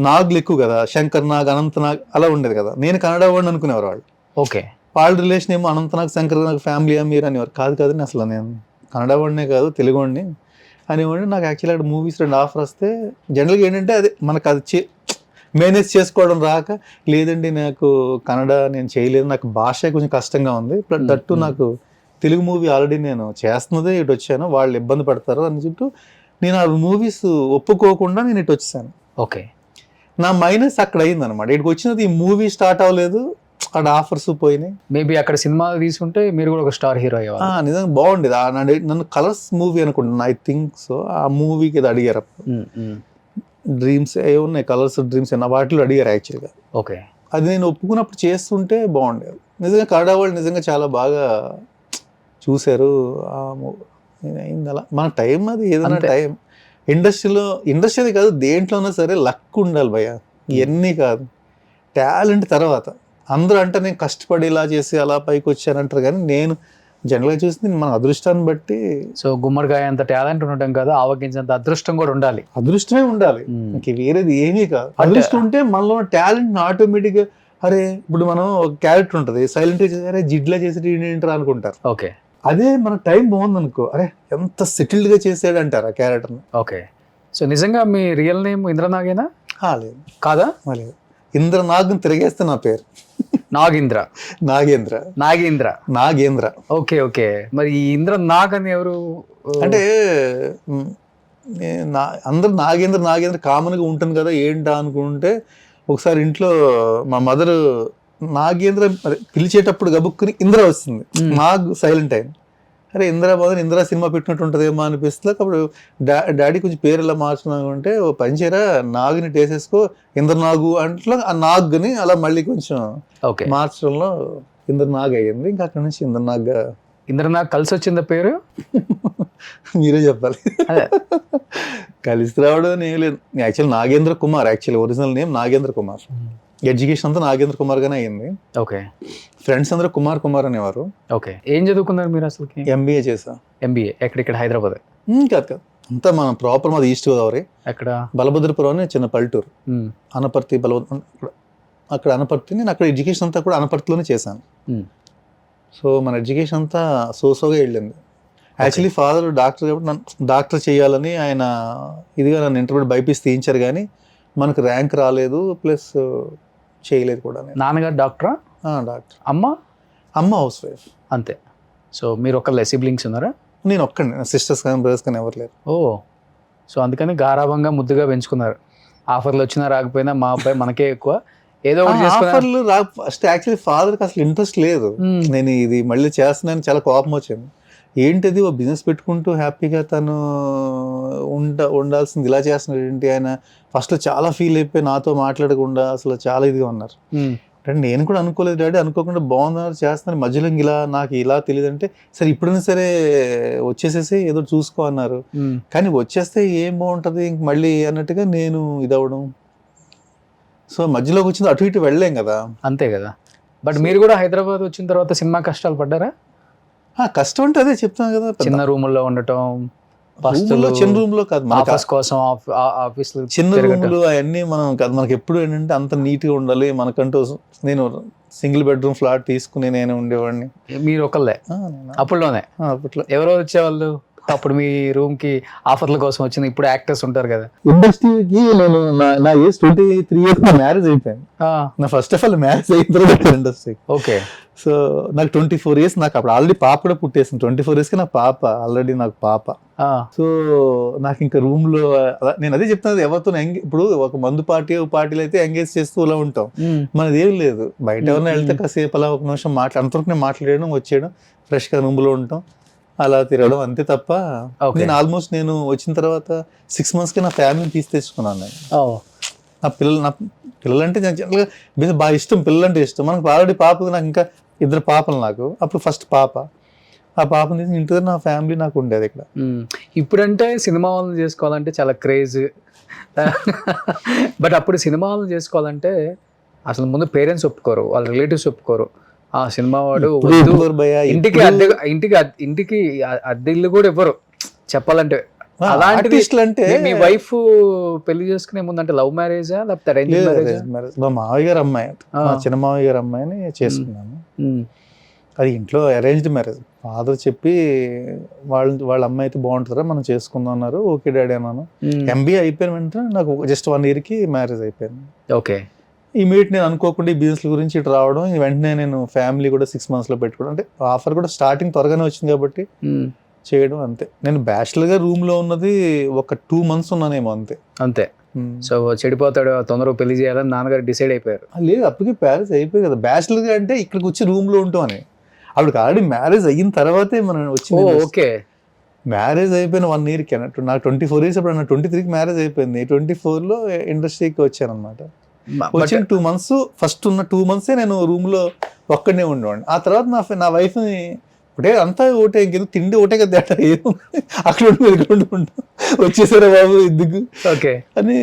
నాగ్లు ఎక్కువ కదా, శంకర్ నాగ్, అనంత నాగ్ అలా ఉండేది కదా. నేను కన్నడ వాడిని అనుకునేవారు వాళ్ళు. ఓకే. వాళ్ళ రిలేషన్ ఏమో అనంతనాగ్, శంకర్ నాగ్ ఫ్యామిలీ మీరు అనేవారు. కాదు కాదు, అసలు నేను కన్నడ వాడినే కాదు, తెలుగు వాడిని అనేవాడిని. నాకు యాక్చువల్లీ అక్కడ మూవీస్ 2 ఆఫర్ వస్తే జనరల్గా ఏంటంటే అదే మనకు అది మేనేజ్ చేసుకోవడం రాక, లేదండి నాకు కన్నడ నేను చేయలేదు, నాకు భాష కొంచెం కష్టంగా ఉంది, దట్టు నాకు తెలుగు మూవీ ఆల్రెడీ నేను చేస్తున్నదే ఇటు వచ్చాను, వాళ్ళు ఇబ్బంది పడతారు అని చుట్టూ నేను ఆ మూవీస్ ఒప్పుకోకుండా నేను ఇటు వచ్చాను. ఓకే. నా మైనస్ అక్కడ అయింది అనమాట. ఇక్కడికి వచ్చినది ఈ మూవీ స్టార్ట్ అవ్వలేదు, అక్కడ ఆఫర్స్ పోయినాయి. మేబీ అక్కడ సినిమా తీసుకుంటే మీరు కూడా ఒక స్టార్ హీరో అయ్యేవారు. నిజంగా బాగుండేది. నన్ను కలర్స్ మూవీ అనుకుంటున్నాను, ఐ థింక్ సో. ఆ మూవీకి ఇది అడిగారు, డ్రీమ్స్ ఏ ఉన్నాయి, కలర్స్ డ్రీమ్స్ అన్న వాటిలో అడిగారు యాక్చువల్గా. ఓకే. అది నేను ఒప్పుకున్నప్పుడు చేస్తుంటే బాగుండేది. నిజంగా కన్నడ వాళ్ళు నిజంగా చాలా బాగా చూశారు. అయింది అలా మన టైం, అది ఏదైనా టైం. ఇండస్ట్రీ కాదు దేంట్లోనే సరే లక్ ఉండాలి భయ్య, ఇవన్నీ కాదు, టాలెంట్ తర్వాత. అందరూ అంటే నేను కష్టపడి ఇలా చేసి అలా పైకి వచ్చానంటారు, కానీ నేను జనరల్గా చూసి మన అదృష్టాన్ని బట్టి. సో గుమ్మడికాయ అంత టాలెంట్ ఉండటం కాదు, ఆవగించేంత అదృష్టం కూడా ఉండాలి. అదృష్టమే ఉండాలి, ఇంక వేరేది ఏమీ కాదు. అదృష్టం ఉంటే మనలో టాలెంట్ ఆటోమేటిక్గా, అరే ఇప్పుడు మనం ఒక క్యారెక్టర్ ఉంటుంది, సైలెంట్గా చేసి అరే జిడ్లా చేసి ఏంటారు అనుకుంటారు. ఓకే. అదే మన టైం బాగుంది అనుకో, అరే ఎంత సెటిల్డ్గా చేసాడు అంటారు ఆ క్యారెక్టర్ని. ఓకే. సో నిజంగా మీ రియల్ నేమ్ ఇంద్రనాగేనా? లేదు, కాదా? లేదు, ఇంద్రనాగ్ తిరిగేస్తే నా పేరు నాగేంద్ర. ఓకే. ఓకే. మరి ఈ ఇంద్రనాగ్ అని ఎవరు అంటే అందరు నాగేంద్ర కామన్గా ఉంటుంది కదా ఏంటా అనుకుంటే, ఒకసారి ఇంట్లో మా మదర్ నాగేంద్ర పిలిచేటప్పుడు గబుక్కుని ఇంద్ర వస్తుంది, నాగ్ సైలెంట్ అయింది. అరే ఇంద్ర సినిమా పెట్టినట్టు ఉంటుందేమో అనిపిస్తుంది. అప్పుడు డాడీ కొంచెం పేరు ఎలా మార్చుకున్నామంటే, ఓ పంచేరా నాగుని టేసేసుకో ఇంద్రనాగు అంట్లో ఆ నాగ్ని అలా మళ్ళీ కొంచెం మార్చడంలో ఇంద్రనాగ్ అయ్యింది. ఇంకా అక్కడ నుంచి ఇంద్రనాగ్ కలిసి వచ్చిందా పేరు? మీరే చెప్పాలి. కలిసి రావడం ఏం లేదు. Actual Nagendra Kumar, actually original name Nagendra Kumar. Education అంతా నాగేంద్ర కుమార్ గానే అయ్యింది. ఓకే. ఫ్రెండ్స్ అందరూ కుమార్ అనేవారు. ఓకే. ఏం చదువుకున్నారు మీరు అసలు? ఎంబీఏ చేసా. ఎంబీఏ ఇక్కడ హైదరాబాద్? కాదు, అంతా మన ప్రాపర్ మాది ఈస్ట్ గోదావరి. ఎక్కడ? బలభద్రపురం అని చిన్న పల్లెటూరు, అనపర్తి. అక్కడ అనపర్తి. నేను అక్కడ ఎడ్యుకేషన్ అంతా కూడా అనపర్తిలోనే చేశాను. సో మన ఎడ్యుకేషన్ అంతా సోసోగా వెళ్ళింది. యాక్చువల్లీ ఫాదర్ డాక్టర్ కాబట్టి నన్ను డాక్టర్ చేయాలని ఆయన ఇదిగా నన్ను ఇంటర్మీడియట్ బైపీసీ తీయించారు, కానీ మనకు ర్యాంక్ రాలేదు, ప్లస్ చేయలేదు కూడా. నాన్నగారు డాక్టరా? డాక్టర్. అమ్మ హౌస్ వైఫ్ అంతే. సో మీరు ఒకళ్ళే సిబ్లింగ్స్ ఉన్నారా? నేను ఒక్కడిని, సిస్టర్స్ కానీ బ్రదర్స్ కానీ ఎవరు లేరు. ఓ, సో అందుకని గారాభంగా ముద్దుగా పెంచుకున్నారు. ఆఫర్లు వచ్చినా రాకపోయినా మా అబ్బాయి మనకే ఎక్కువ, ఏదో ఒకటి ఆఫర్లు ఫస్ట్ యాక్చువల్లీ ఫాదర్కి అసలు ఇంట్రెస్ట్ లేదు. నేను ఇది మళ్ళీ చేస్తున్నాను, చాలా కోపం వచ్చింది. ఏంటిది ఓ బిజినెస్ పెట్టుకుంటూ హ్యాపీగా తను ఉండాల్సింది ఇలా చేస్తున్నాడు ఏంటి. ఆయన ఫస్ట్లో చాలా ఫీల్ అయిపోయి నాతో మాట్లాడకుండా అసలు చాలా ఇదిగా ఉన్నారు. అంటే నేను కూడా అనుకోలేదు డాడీ, అనుకోకుండా బాగున్నారు చేస్తున్నారు, మధ్యలో ఇలా నాకు ఇలా తెలియదు అంటే, సరే ఇప్పుడైనా సరే వచ్చేసేసి ఏదో చూసుకో అన్నారు. కానీ వచ్చేస్తే ఏం బాగుంటుంది ఇంక మళ్ళీ అన్నట్టుగా నేను ఇదవడం. సో మధ్యలోకి వచ్చింది, అటు ఇటు వెళ్ళలేం కదా. అంతే కదా. బట్ మీరు కూడా హైదరాబాద్ వచ్చిన తర్వాత సినిమా కష్టాలు పడ్డారా? కష్టం అంటే అదే చెప్తాను కదా, చిన్న రూముల్లో ఉండటం, చిన్న రూమ్ లో కాదు, ఆఫీస్ కోసం ఆఫీస్ చిన్న రూములు అవన్నీ మనం కాదు. మనకి ఎప్పుడు ఏంటంటే అంత నీట్ గా ఉండాలి మనకంటూ. నేను సింగిల్ బెడ్రూమ్ ఫ్లాట్ తీసుకుని నేను ఉండేవాడిని. మీరు ఒకళ్ళే అప్పట్లోనే? అప్పట్లో ఎవరో వచ్చేవాళ్ళు అప్పుడు మీ రూమ్ కి ఆఫర్ల కోసం వచ్చింది, ఇప్పుడు యాక్టర్స్ ఉంటారు కదా. ఇండస్ట్రీకి నేను నా ఏజ్ 23 ఇయర్స్ నా మ్యారేజ్ అయిపోయింది. నా ఫస్ట్ ఆఫ్ ఆల్ మ్యారేజ్ అయిన తర్వాత ఇండస్ట్రీ. ఓకే. సో నాకు 24 ఇయర్స్, నాకు అప్పుడు ఆల్రెడీ పాప కూడా పుట్టేసింది. 24 ఇయర్స్కి నాకు పాప ఆల్రెడీ, నాకు పాప. సో నాకు ఇంకా రూమ్ లో నేను అదే చెప్తున్నది, ఎవరితో ఇప్పుడు ఒక మందు పార్టీలు అయితే ఎంగేజ్ చేస్తూ ఇలా ఉంటాం, మనది ఏం లేదు. బయట ఎవరైనా వెళ్తే కాసేపు అలా ఒక నిమిషం అంతవరకు మాట్లాడడం, వచ్చేయడం, ఫ్రెష్ గా రూమ్ లో ఉంటాం, అలా తిరగడం అంతే తప్ప. నేను ఆల్మోస్ట్ నేను వచ్చిన తర్వాత 6 months కి నా ఫ్యామిలీని తీసి తెచ్చుకున్నాను నేను. నా పిల్లలంటే జనరల్గా బాగా ఇష్టం, పిల్లలంటే ఇష్టం. మనకు ఆల్రెడీ పాప, నాకు ఇంకా 2 పాపలు నాకు. అప్పుడు ఫస్ట్ పాప, ఆ పాపని తీసి ఇంటి దగ్గర నా ఫ్యామిలీ నాకు ఉండేది ఇక్కడ. ఇప్పుడంటే సినిమా వాళ్ళని చేసుకోవాలంటే చాలా క్రేజ్, బట్ అప్పుడు సినిమా వాళ్ళని చేసుకోవాలంటే అసలు ముందు పేరెంట్స్ ఒప్పుకోరు, వాళ్ళ రిలేటివ్స్ ఒప్పుకోరు. ఆ సినిమా వాడు ఇంటికి అద్దె ఇల్లు కూడా ఇవ్వరు చెప్పాలంటే. అలాంటి అంటే మీ వైఫ్ పెళ్లి చేసుకునే ముందు అంటే లవ్ మ్యారేజా లేకపోతే అరేంజ్ మ్యారేజ్? మా మావయ్య గారు అమ్మాయి, మా చిన్న మావయ్య గారు అమ్మాయిని చేసుకున్నాను. అది ఇంట్లో అరేంజ్డ్ మ్యారేజ్. ఫాదర్ చెప్పి వాళ్ళ అమ్మాయి అయితే బాగుంటుందా మనం చేసుకుందాం అన్నారు. ఓకే డాడీ అన్నాను. MBA అయిపోయిన వెంటనే నాకు జస్ట్ 1 year కి మ్యారేజ్ అయిపోయింది. ఓకే. ఇమీడియట్ నేను అనుకోకుండా ఈ బిజినెస్ గురించి ఇటు రావడం, వెంటనే నేను ఫ్యామిలీ కూడా 6 months లో పెట్టుకోవడం. అంటే ఆఫర్ కూడా స్టార్టింగ్ త్వరగానే వచ్చింది కాబట్టి చేయడం అంతే. నేను బ్యాచిలర్ గా రూమ్ లో ఉన్నది ఒక 2 months ఉన్నానేమో అంతే. అంతే. సో చెడిపోతాడు, తొందరగా పెళ్లి చేయాలని నాన్నగారు డిసైడ్ అయిపోయారు. లేదు, అప్పటికి మ్యారేజ్ అయిపోయి కదా. బ్యాచిలర్ గా అంటే ఇక్కడికి వచ్చి రూమ్ లో ఉంటాం అని, అప్పటికి ఆల్రెడీ మ్యారేజ్ అయిన తర్వాతే మనం వచ్చింది. ఓకే. మ్యారేజ్ అయిపోయిన 1 year కి అన్నట్టు నాకు 24 years, అప్పుడు నాకు 23కి మ్యారేజ్ అయిపోయింది. 24 లో ఇండస్ట్రీకి వచ్చాను అనమాట. వచ్చిన 2 months, ఫస్ట్ ఉన్న 2 months నేను రూమ్ లో ఒక్కడనే ఉండేవాడిని. ఆ తర్వాత నా వైఫ్ ని ఒకటే అంతా ఒకటే, ఇంకేదో తిండి ఒకటే కదా తేట, ఏదో అక్కడ వచ్చేసారా బాబు ఎందుకు అని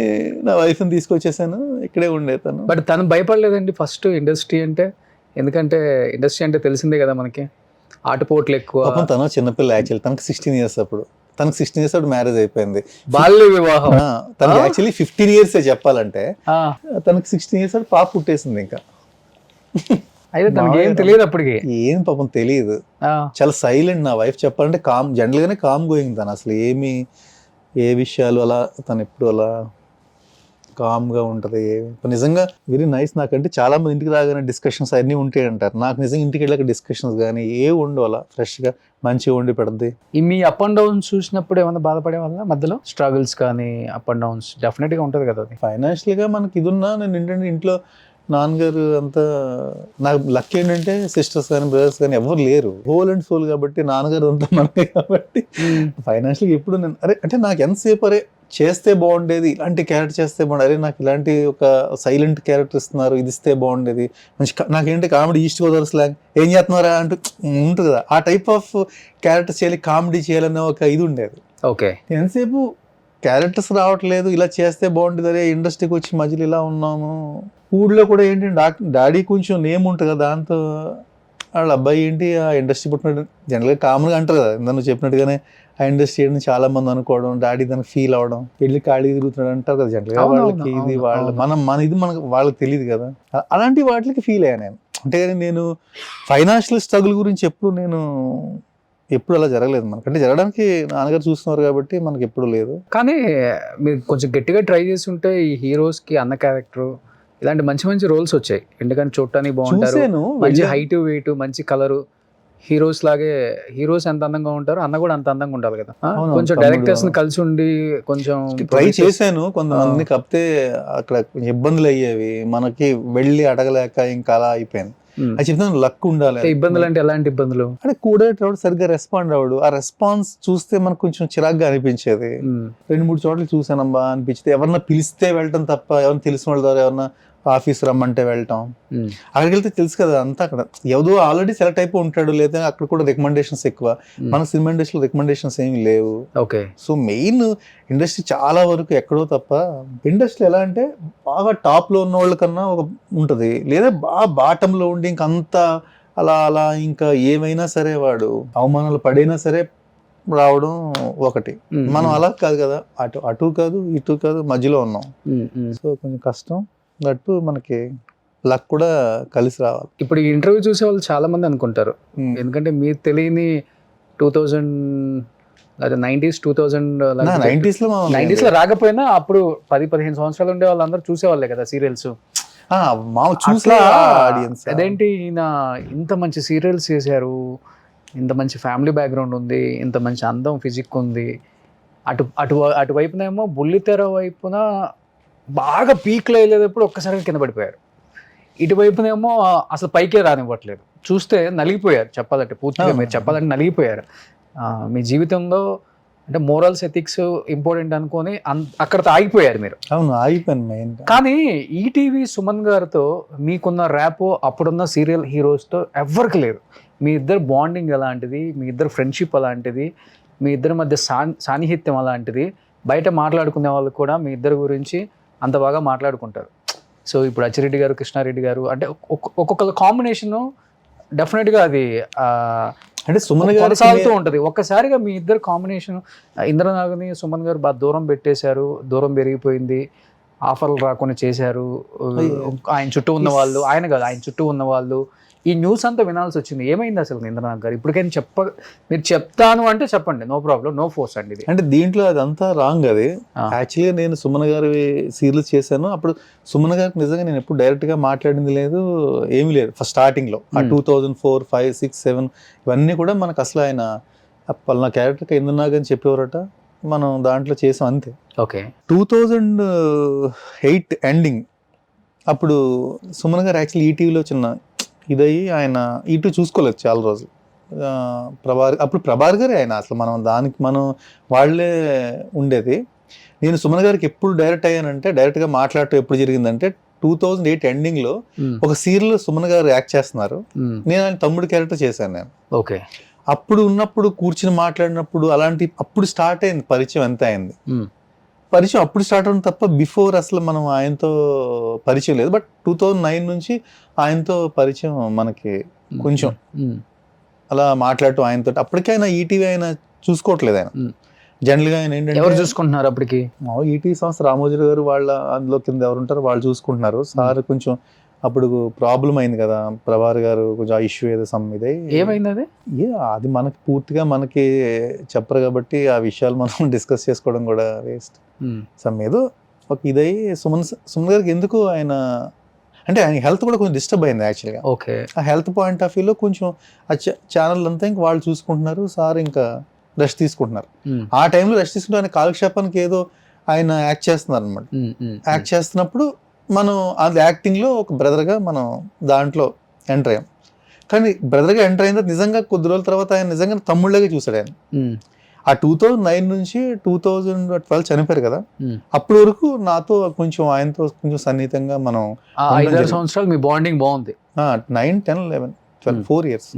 నా వైఫ్ ని తీసుకొచ్చేసాను, ఇక్కడే ఉండేతాను. బట్ తను భయపడలేదండి ఫస్ట్ ఇండస్ట్రీ అంటే? ఎందుకంటే ఇండస్ట్రీ అంటే తెలిసిందే కదా మనకి, ఆటపోట్లు ఎక్కువ. తను చిన్నపిల్ల, యాక్చువల్లీ తనకు 16 years అప్పుడు. తనకు 16 years అప్పుడు మ్యారేజ్ అయిపోయింది. బాల్య వివాహం. తనకి యాక్చువల్లీ 15 years చెప్పాలంటే, తనకు 16 years అప్పుడు పాప పుట్టేసింది. ఇంకా అయితే తనకి ఏం తెలియదు అప్పటికి, ఏం పాపం తెలియదు. చాలా సైలెంట్ నా వైఫ్ చెప్పాలంటే. జనరల్ గానే కామ్ గోయింగ్ తను, అసలు ఏ విషయాలు అలా తను ఎప్పుడు అలా కామ్ గా ఉంటది. నిజంగా వెరీ నైస్. నాకంటే చాలా మంది ఇంటికి రాగానే డిస్కషన్స్ అన్నీ ఉంటాయి అంటారు. నాకు నిజంగా ఇంటికి వెళ్ళాక డిస్కషన్స్ కానీ ఉండవు, అలా ఫ్రెష్ గా మంచిగా వండి పెడద్ది. మీ అప్ అండ్ డౌన్స్ చూసినప్పుడు ఏమైనా బాధపడే వల్ల మధ్యలో స్ట్రగుల్స్ కానీ అప్ అండ్ డౌన్స్ డెఫినెట్ గా ఉంటది కదా. ఫైనాన్షియల్ గా మనకి ఇది ఉన్నా, నేను ఏంటంటే ఇంట్లో నాన్నగారు అంతా, నాకు లక్ ఏంటంటే సిస్టర్స్ కానీ బ్రదర్స్ కానీ ఎవరు లేరు, హోల్ అండ్ సోల్ కాబట్టి నాన్నగారు అంతా మనమే కాబట్టి ఫైనాన్షియల్గా ఎప్పుడు నేను అంటే నాకు ఎంతసేపు చేస్తే బాగుండేది, ఇలాంటి క్యారెక్టర్ చేస్తే బాగుండేది, నాకు ఇలాంటి ఒక సైలెంట్ క్యారెక్టర్ ఇస్తున్నారు, ఇది ఇస్తే బాగుండేది, మంచి నాకేంటి కామెడీ ఈస్ట్ గోదావరి స్లాంగ్ ఏం చేస్తున్నారా అంటూ ఉంటుంది కదా, ఆ టైప్ ఆఫ్ క్యారెక్టర్ చేయాలి, కామెడీ చేయాలనే ఒక ఇది ఉండేది. ఓకే. ఎంతసేపు క్యారెక్టర్స్ రావట్లేదు, ఇలా చేస్తే బాగుంటుంది, అరే ఇండస్ట్రీకి వచ్చి మధ్యలో ఇలా ఉన్నాము. ఊళ్ళో కూడా ఏంటి డాడీ కొంచెం నేమ్ ఉంటుంది కదా, దాంతో వాళ్ళ అబ్బాయి ఏంటి ఆ ఇండస్ట్రీ పుట్టినట్టు జనరల్గా కామన్గా అంటారు కదా, నువ్వు చెప్పినట్టుగానే ఆ ఇండస్ట్రీ అని చాలా మంది అనుకోవడం, డాడీ దానికి ఫీల్ అవడం, పెళ్లి ఖాళీ తిరుగుతున్నాడు అంటారు కదా జనరల్గా. వాళ్ళకి ఇది మన ఇది మనకు వాళ్ళకి తెలియదు కదా, అలాంటి వాటికి ఫీల్ అయ్యా నేను. అంటే నేను ఫైనాన్షియల్ స్ట్రగుల్ గురించి ఎప్పుడు అలా జరగలేదు మనకు. అంటే జరగడానికి నాన్నగారు చూస్తున్నారు కాబట్టి మనకి ఎప్పుడు లేదు. కానీ మీరు కొంచెం గట్టిగా ట్రై చేసి ఉంటే ఈ హీరోస్కి అన్న క్యారెక్టర్ ఇలాంటి మంచి మంచి రోల్స్ వచ్చాయి. ఎందుకంటే చూడటానికి బాగుంటారు, మంచి హైట్ వెయిట్, మంచి కలరు. హీరోస్ ఎంత అందంగా ఉంటారో అన్న కూడా అంత అందంగా ఉండాలి కదా. కొంచెం డైరెక్టర్స్ కలిసి ఉండి కొంచెం ట్రై చేశాను కొంతమంది, కాకపోతే అక్కడ ఇబ్బందులు అయ్యేవి, మనకి వెళ్ళి అడగలేక ఇంకా అలా అయిపోయింది. అది చెప్తాను, లక్ ఉండాలి. ఇబ్బందులు అంటే ఎలాంటి ఇబ్బందులు అంటే కూడా సరిగ్గా రెస్పాండ్ అవ్వడు, ఆ రెస్పాన్స్ చూస్తే మనకు కొంచెం చిరాగ్గా అనిపించేది. 2-3 చోట్ల చూసానమ్మా అనిపించింది. ఎవరన్నా పిలిస్తే వెళ్ళటం తప్ప, ఎవరైనా తెలిసిన వాళ్ళ ద్వారా ఎవరన్నా ఆఫీస్ రమ్మంటే వెళ్ళటం, అక్కడికి వెళ్తే తెలుసు కదా అంతా అక్కడ ఎవరో ఆల్రెడీ సెలెక్ట్ అయిపోయి ఉంటాడు, లేదా అక్కడ కూడా రికమెండేషన్స్ ఎక్కువ. మన సినిమా ఇండస్ట్రీలో రికమెండేషన్స్ ఏమి లేవు. ఓకే. సో మెయిన్ ఇండస్ట్రీ చాలా వరకు ఎక్కడో తప్ప, ఇండస్ట్రీ ఎలా అంటే బాగా టాప్ లో ఉన్న వాళ్ళ కన్నా ఒక ఉంటది, లేదా బాగా బాటంలో ఉండి ఇంకంతా అలా ఇంకా ఏమైనా సరే వాడు అవమానాలు పడైనా సరే రావడం ఒకటి. మనం అలా కాదు కదా, అటు కాదు ఇటు కాదు, మధ్యలో ఉన్నాం. సో కొంచెం కష్టం, అట్టు మనకి లక్ కూడా కలిసి రావాలి. ఇప్పుడు ఈ ఇంటర్వ్యూ చూసే వాళ్ళు చాలా మంది అనుకుంటారు, ఎందుకంటే మీరు తెలియని లేదా 90s 2000 90s లో 90s లో రాకపోయినా అప్పుడు 10-15 సంవత్సరాలు ఉండే వాళ్ళందరూ చూసేవాళ్ళే కదా సీరియల్స్. మా చూసే ఆడియన్స్ అదేంటి ఈయన ఇంత మంచి సీరియల్స్ చేశారు, ఇంత మంచి ఫ్యామిలీ బ్యాక్గ్రౌండ్ ఉంది, ఇంత మంచి అందం ఫిజిక్ ఉంది, అటువైపునేమో బుల్లితెర వైపున బాగా పీక్లో వెళ్ళేటప్పుడు ఒక్కసారిగా కింద పడిపోయారు. ఇటువైపునేమో అసలు పైకే రానివ్వట్లేదు. చూస్తే నలిగిపోయారు చెప్పాలంటే, పూర్తిగా మీరు చెప్పాలంటే నలిగిపోయారు. మీ జీవితంలో అంటే మోరల్స్ ఎథిక్స్ ఇంపార్టెంట్ అనుకొని అక్కడతో ఆగిపోయారు మీరు. అవును, ఆగిపోయాను మెయిన్. కానీ ఈటీవీ సుమన్ గారితో మీకున్న ర్యాపో అప్పుడున్న సీరియల్ హీరోస్తో ఎవ్వరికి లేదు. మీ ఇద్దరు బాండింగ్ అలాంటిది, మీ ఇద్దరు ఫ్రెండ్షిప్ అలాంటిది, మీ ఇద్దరి మధ్య సాన్నిహిత్యం అలాంటిది. బయట మాట్లాడుకునే వాళ్ళు కూడా మీ ఇద్దరి గురించి అంత బాగా మాట్లాడుకుంటారు. సో ఇప్పుడు అచ్చిరెడ్డి గారు, కృష్ణారెడ్డి గారు అంటే ఒక్కొక్క కాంబినేషను డెఫినెట్గా అది అంటే సుమన్ గారు కొనసాగుతూ ఉంటుంది. ఒక్కసారిగా మీ ఇద్దరు కాంబినేషన్, ఇంద్రనాగ్ని సుమన్ గారు బాగా దూరం పెట్టేశారు, దూరం పెరిగిపోయింది, ఆఫర్లు రాకుండా చేశారు. ఆయన చుట్టూ ఉన్న వాళ్ళు, ఆయన కాదు ఆయన చుట్టూ ఉన్న వాళ్ళు, ఈ న్యూస్ అంతా వినాల్సి వచ్చింది. ఏమైంది అసలు ఇంద్రనాథ్ గారు? ఇప్పటికైనా మీరు చెప్తాను అంటే చెప్పండి, నో ప్రాబ్లం, నో ఫోర్స్ అండి ఇది. అంటే దీంట్లో అదంతా రాంగ్. అది యాక్చువల్గా నేను సుమన్ గారి సీరియల్స్ చేశాను. అప్పుడు సుమన్ గారికి నిజంగా నేను ఎప్పుడు డైరెక్ట్గా మాట్లాడింది లేదు, ఏమీ లేదు. ఫస్ట్ స్టార్టింగ్లో 2004, 5, 6, 7 ఇవన్నీ కూడా మనకు అసలు ఆయన పలానా క్యారెక్టర్కి ఇంద్రనాగ్ అని చెప్పేవారట, మనం దాంట్లో చేసాం అంతే. ఓకే. 2008 ఎండింగ్ అప్పుడు సుమన్ గారు యాక్చువల్లీ ఈటీవీలో చిన్న ఇదయ్యి ఆయన ఇటు చూసుకోలేదు చాలా రోజులు. అప్పుడు ప్రభార్ గారే ఆయన అసలు, మనం వాళ్ళే ఉండేది. నేను సుమన్ గారికి ఎప్పుడు డైరెక్ట్ అయ్యానంటే, డైరెక్ట్గా మాట్లాడటం ఎప్పుడు జరిగిందంటే 2008 ఎండింగ్లో ఒక సీరియల్ సుమన్ గారు యాక్ట్ చేస్తున్నారు, నేను ఆయన తమ్ముడు క్యారెక్టర్ చేశాను నేను. ఓకే. అప్పుడు ఉన్నప్పుడు కూర్చుని మాట్లాడినప్పుడు అలాంటి అప్పుడు స్టార్ట్ అయింది పరిచయం. ఎంత అయింది పరిచయం అప్పుడు స్టార్ట్ అవుతుంది తప్ప బిఫోర్ అసలు మనం ఆయనతో పరిచయం లేదు. బట్ 2009 నుంచి ఆయనతో పరిచయం మనకి కొంచెం అలా మాట్లాడటం ఆయనతో. అప్పటికే ఆయన ఈటీవీ ఆయన చూసుకోవట్లేదు. ఆయన జనరల్గా ఆయన ఏంటంటే ఎవరు చూసుకుంటున్నారు అప్పటికి? ఈటీవీ సంస్థ రామోజీ గారు వాళ్ళ అందులో కింద ఎవరు ఉంటారో వాళ్ళు చూసుకుంటున్నారు. సార్ కొంచెం అప్పుడు ప్రాబ్లం అయింది కదా, ప్రభార్ గారు కొంచెం ఆ ఇష్యూ ఏదో సమ్ ఇదే. ఏమైంది అది? అది మనకి పూర్తిగా మనకి చెప్పరు కాబట్టి ఆ విషయాలు మనం డిస్కస్ చేసుకోవడం కూడా వేస్ట్. సమ్ ఏదో ఒక ఇదై సుమన్ గారికి ఎందుకు ఆయన అంటే ఆయన హెల్త్ కూడా కొంచెం డిస్టర్బ్ అయింది యాక్చువల్గా. ఓకే. ఆ హెల్త్ పాయింట్ ఆఫ్ వ్యూలో కొంచెం ఆ ఛానల్ అంతా ఇంకా వాళ్ళు చూసుకుంటున్నారు, సార్ ఇంకా రెస్ట్ తీసుకుంటున్నారు. ఆ టైంలో రెస్ట్ తీసుకుంటూ ఆయన కాలక్షేపానికి ఏదో ఆయన యాక్ట్ చేస్తున్నారు అనమాట. యాక్ట్ చేస్తున్నప్పుడు మనం అది యాక్టింగ్లో ఒక బ్రదర్గా మనం దాంట్లో ఎంటర్ అయ్యాం. కానీ బ్రదర్గా ఎంటర్ అయిన తర్వాత నిజంగా కొద్ది రోజుల తర్వాత ఆయన నిజంగా తమ్ముళ్ళగా చూశాడు ఆయన. ఆ 2009 నుంచి 2012 చనిపోయారు కదా, అప్పటి వరకు నాతో కొంచెం ఆయనతో కొంచెం సన్నిహితంగా మనం 5-6 సంవత్సరాలు మీ బాండింగ్ బాగుంది. 9, 10, 11, 12, 4 years.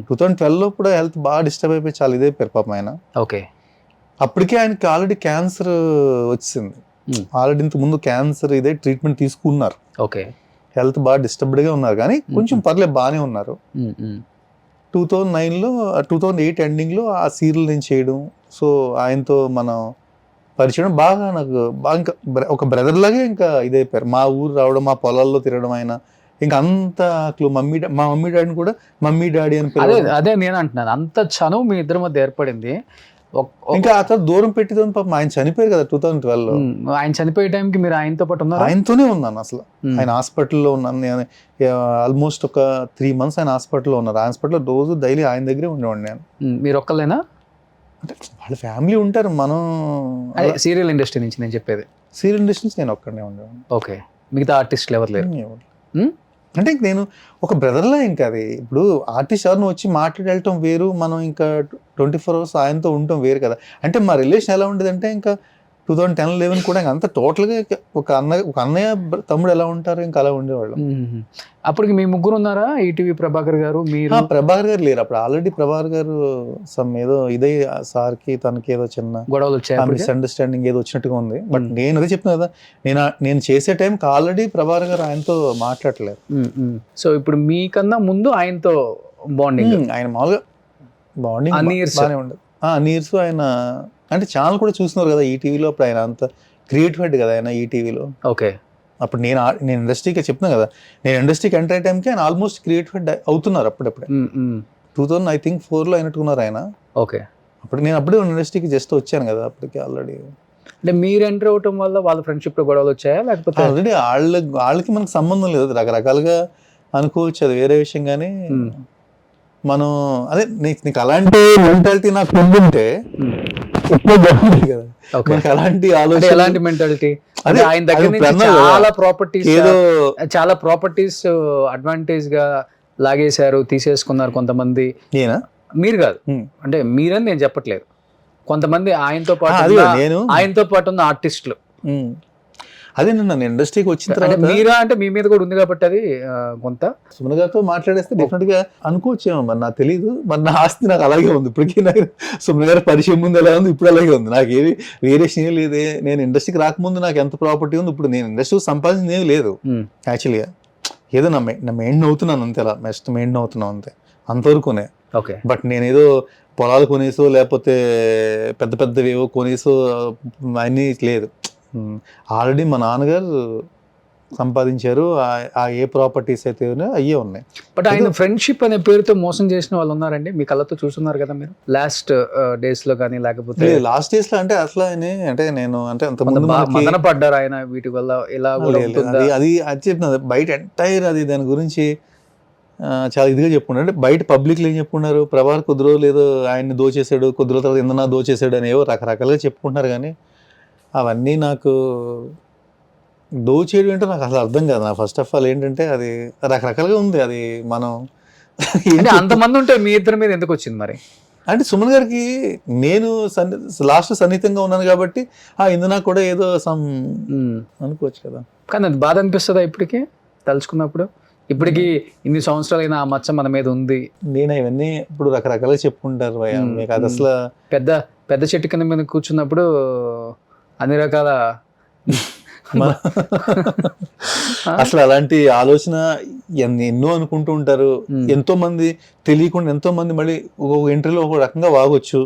2012లో కూడా హెల్త్ బాగా డిస్టర్బ్ అయిపోయి చాలా ఇదైపోయారు పాపం ఆయన. ఓకే. అప్పటికే ఆయనకి ఆల్రెడీ క్యాన్సర్ వచ్చింది. ఆల్రెడీ ఇంత ముందు క్యాన్సర్ ఇదే ట్రీట్మెంట్ తీసుకున్నారు. ఓకే. హెల్త్ బాగా డిస్టర్బ్డ్గా ఉన్నారు కానీ కొంచెం పర్లేదు బాగానే ఉన్నారు. 2009లో 2008 ఎండింగ్లో ఆ సీరియల్ నేను చేయడం, సో ఆయనతో మనం పరిచయం బాగా నాకు బాగా ఇంకా ఒక బ్రదర్ లాగే ఇంకా ఇదైపోయారు. మా ఊరు రావడం, మా పొలాల్లో తిరగడం, ఆయన ఇంకా అంత మా మమ్మీ డాడీని కూడా మమ్మీ డాడీ అని పిలవడం. అదే నేను అంటున్నాను, అంత చనువు మీ ఇద్దరి మధ్య ఏర్పడింది. ఇంకా అతను దూరం పెట్టింది పాపం ఆయన చనిపోయారు కదా 2012లో. ఆయన చనిపోయే టైంకి మీరు ఆయనతో పాటు ఉన్నారు? ఆయనతోనే ఉన్నాను అసలు. ఆయన హాస్పిటల్లో ఉన్నాను నేను ఆల్మోస్ట్ ఒక 3 months ఆయన హాస్పిటల్లో ఉన్నారు. హాస్పిటల్లో రోజు డైలీ ఆయన దగ్గరే ఉండేవాడిని నేను. మీరు ఒక్కలేనా? అంటే వాళ్ళ ఫ్యామిలీ ఉంటారు. మనం సీరియల్ ఇండస్ట్రీ నుంచి నేను చెప్పేది. సీరియల్ ఇండస్ట్రీ నుంచి నేను ఒక్కడే ఉండేవాడిని. ఓకే. మిగతా ఆర్టిస్టులు ఎవరు లేరు? అంటే నేను ఒక బ్రదర్లా. ఇంకా అది ఇప్పుడు ఆర్టిస్ట్ ఎవరిని వచ్చి మాట్లాడి వెళ్ళటం వేరు, మనం ఇంకా 24 hours ఆయనతో ఉండటం వేరు కదా. అంటే మా రిలేషన్ ఎలా ఉండేదంటే ఇంకా 2010-11 కూడా అంత టోటల్గా ఒక అన్నయ్య తమ్ముడు ఎలా ఉంటారు ఇంకా అలా ఉండేవాళ్ళం. అప్పటికి మీ ముగ్గురు ఉన్నారా? ఈటీవీ ప్రభాకర్ గారు, మీరు? ప్రభాకర్ గారు లేరు అప్పుడు. ఆల్రెడీ ప్రభాకర్ గారు సమ్ ఏదో ఇదే సార్కి తనకి ఏదో చిన్న గొడవలు వచ్చాయి, మిస్అండర్స్టాండింగ్ ఏదో వచ్చినట్టుగా ఉంది. బట్ నేను అదే చెప్తున్నా కదా, నేను చేసే టైంకి ఆల్రెడీ ప్రభాకర్ గారు ఆయనతో మాట్లాడలేదు. సో ఇప్పుడు మీకన్నా ముందు ఆయనతో బాండింగ్, ఆయన మామూలుగా బాండింగ్ బాగానే ఉండదు. నీర్స్ ఆయన అంటే ఛానల్ కూడా చూస్తున్నారు కదా ఈటీవీలో. అప్పుడు ఆయన అంత క్రియేటివ్ హెడ్ కదా ఆయన ఈటీవీలో. ఓకే. అప్పుడు నేను ఇండస్ట్రీకి చెప్తున్నా కదా, నేను ఇండస్ట్రీకి ఎంటర్ అయ్యే టైంకి ఆయన ఆల్మోస్ట్ క్రియేటివ్ హెడ్ అవుతున్నారు అప్పుడప్పుడే. 2004లో అయినట్టుకున్నారు ఆయన. ఓకే. నేను అప్పుడే ఇండస్ట్రీకి జస్ట్ వచ్చాను కదా అప్పటికి ఆల్రెడీ. అంటే మీరు ఎంటర్ అవటం వల్ల వాళ్ళ ఫ్రెండ్షిప్ లో గొడవలు వచ్చాయా లేకపోతే ఆల్రెడీ వాళ్ళకి మనకు సంబంధం లేదు, రకరకాలుగా అనుకోవచ్చు, అది వేరే విషయం. కానీ మనం అదే నీకు అలాంటి మెంటాలిటీ నాకు ఉండుంటే ఎప్పుడో బాగుంది కదా. మనకి అలాంటి ఆలోచన, ఎలాంటి మెంటాలిటీ? అదే ఆయన దగ్గర అది నుంచి అన్నావు కదా, చాలా ప్రాపర్టీస్ అడ్వాంటేజ్ గా లాగేశారు, తీసేసుకున్నారు కొంతమంది. నేనా? మీరు కాదు, అంటే మీరని నేను చెప్పట్లేదు, కొంతమంది ఆయనతో అది పాటు ఉన్న ఆర్టిస్టులు. అదే నేను ఇండస్ట్రీకి వచ్చిన అంటే తర్వాత మీరా అంటే మీ మీద కూడా ఉంది కాబట్టి అది కొంత సుమన్ గారితో మాట్లాడేస్తే డెఫినెట్ గా అనుకోవచ్చేమో, మరి నాకు తెలియదు. మరి నా ఆస్తి నాకు అలాగే ఉంది ఇప్పటికీ. నాకు సుమన్ గారి పరిచయం ముందు ఎలా ఉంది, ఇప్పుడు అలాగే ఉంది. నాకు ఏది వేరియేషన్ ఏం లేదే. నేను ఇండస్ట్రీకి రాకముందు నాకు ఎంత ప్రాపర్టీ ఉంది, ఇప్పుడు నేను ఇండస్ట్రీకి సంపాదించింది ఏమి లేదు యాక్చువల్గా. ఏదో నా మెయింటైన్ అవుతున్నాను అంతే, అలా మెయింటైన్ అవుతున్నాను అంతే, అంతవరకునే. ఓకే. బట్ నేనేదో పొలాలు కొనేసో లేకపోతే పెద్ద పెద్దవేవో కొనేసో అన్నీ లేదు. ఆల్రెడీ మా నాన్నగారు సంపాదించారు, ఆ ఏ ప్రాపర్టీస్ అయితే అయ్యే ఉన్నాయి. బట్ ఆయన ఫ్రెండ్షిప్ అనే పేరుతో మోసం చేసిన వాళ్ళు ఉన్నారండి, మీ కళ్ళతో చూస్తున్నారు కదా మీరు లాస్ట్ డేస్ లో కానీ, లేకపోతే లాస్ట్ డేస్ లో అంటే అసలు అంటే నేను అంటే అంత మదన పడ్డారు ఆయన వీటి వల్ల, ఇలా అది చెప్పిన బయట ఎంటైర్ అది దాని గురించి చాలా ఇదిగా చెప్పుకున్నారు. అంటే బయట పబ్లిక్లో ఏం చెప్పుకున్నారు, ప్రభాస్ కొద్ది రోజులు ఏదో ఆయన్ని దోచేసాడు, కొద్ది రోజుల తర్వాత ఇందనా దోచేసాడు అని ఏవో రకరకాలుగా చెప్పుకుంటున్నారు. కానీ అవన్నీ నాకు దోచేయడం ఏంటో నాకు అసలు అర్థం కాదు. నాకు ఫస్ట్ ఆఫ్ ఆల్ ఏంటంటే అది రకరకాలుగా ఉంది. అది మనం అంతమంది ఉంటే మీ ఇద్దరి మీద ఎందుకు వచ్చింది మరి? అంటే సుమన్ గారికి నేను లాస్ట్ సన్నిహితంగా ఉన్నాను కాబట్టి ఇందునా కూడా ఏదో అనుకోవచ్చు కదా. కానీ అది బాధ అనిపిస్తుందా ఇప్పటికీ తలుచుకున్నప్పుడు? ఇప్పటికి ఇన్ని సంవత్సరాలైనా ఆ మచ్చ మన మీద ఉంది. నేను ఇవన్నీ ఇప్పుడు రకరకాలుగా చెప్పుకుంటారు మీకు. అది అసలు పెద్ద చెట్టు కింద మీద కూర్చున్నప్పుడు అన్ని రకాల అసలు అలాంటి ఆలోచన ఎన్నో అనుకుంటూ ఉంటారు. ఎంతో మంది తెలియకుండా, ఎంతో మంది మళ్ళీ ఒక ఇంటర్వ్యూలో ఒక రకంగా వాగొచ్చు,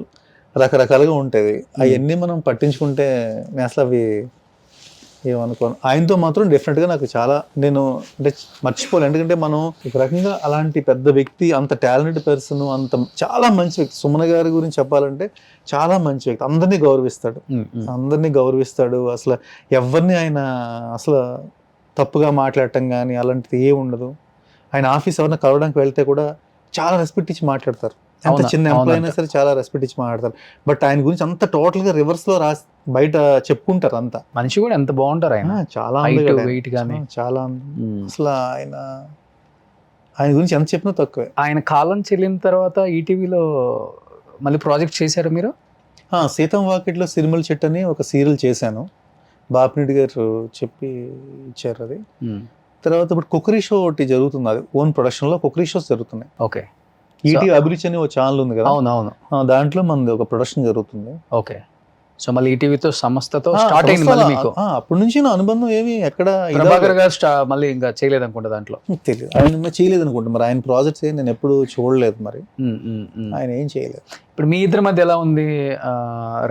రకరకాలుగా ఉంటుంది. అవన్నీ మనం పట్టించుకుంటే నేను అసలు అవి ఏమనుకోను. ఆయనతో మాత్రం డెఫినెట్గా నాకు చాలా నేను అంటే మర్చిపోలేను. ఎందుకంటే మనం ఒక రకంగా అలాంటి పెద్ద వ్యక్తి, అంత టాలెంటెడ్ పర్సన్, అంత చాలా మంచి వ్యక్తి. సుమన్ గారి గురించి చెప్పాలంటే చాలా మంచి వ్యక్తి, అందరినీ గౌరవిస్తాడు. అసలు ఎవరిని ఆయన అసలు తప్పుగా మాట్లాడటం కానీ అలాంటిది ఏమి ఉండదు. ఆయన ఆఫీస్ ఎవరైనా కలవడానికి వెళ్తే కూడా చాలా రెస్పెక్ట్ ఇచ్చి మాట్లాడతారు. ఎంత చిన్న ఎంప్లాయ్ అయినా సరే చాలా రెస్పెక్ట్ ఇచ్చి మాట్లాడతారు. బట్ ఆయన గురించి అంత టోటల్ గా రివర్స్ లో బయట చెప్పుకుంటారు. అంతా మనిషి కూడా ఎంత బాగుంటారు ఆయన, చాలా చాలా అసలు ఆయన గురించి ఎంత చెప్పినా తక్కువే. ఆయన కాలం చెల్లిన తర్వాత ఈటీవీలో మళ్ళీ ప్రాజెక్ట్ చేశారు మీరు? సీతం వాకిట్లో సిరిమల చెట్టు అని ఒక సీరియల్ చేశాను, బాపిరెడ్డి గారు చెప్పి ఇచ్చారు అది. తర్వాత ఇప్పుడు కుకరీ షో ఒకటి జరుగుతుంది, అది ఓన్ ప్రొడక్షన్ లో కుకరీ షోస్ జరుగుతున్నాయి. ఓకే. ఈటీవీ అభిరుచి అని ఒక ఛానల్ ఉంది కదా, అవునవును, దాంట్లో మనది ఒక ప్రొడక్షన్ జరుగుతుంది. ఓకే. సో మళ్ళీ ఈటీవీతో సంస్థతో స్టార్ట్ అయింది మళ్ళీ మీకు? అప్పటి నుంచి నా అనుబంధం ఏమి ఎక్కడ ప్రభాకర్ గారు మళ్ళీ ఇంకా చేయలేదు అనుకుంటా, దాంట్లో తెలియదు ఆయన చేయలేదు అనుకుంటా. మరి ఆయన ప్రాజెక్ట్స్ నేను ఎప్పుడు చూడలేదు, మరి ఆయన ఏం చేయలేదు. ఇప్పుడు మీ ఇద్దరి మధ్య ఎలా ఉంది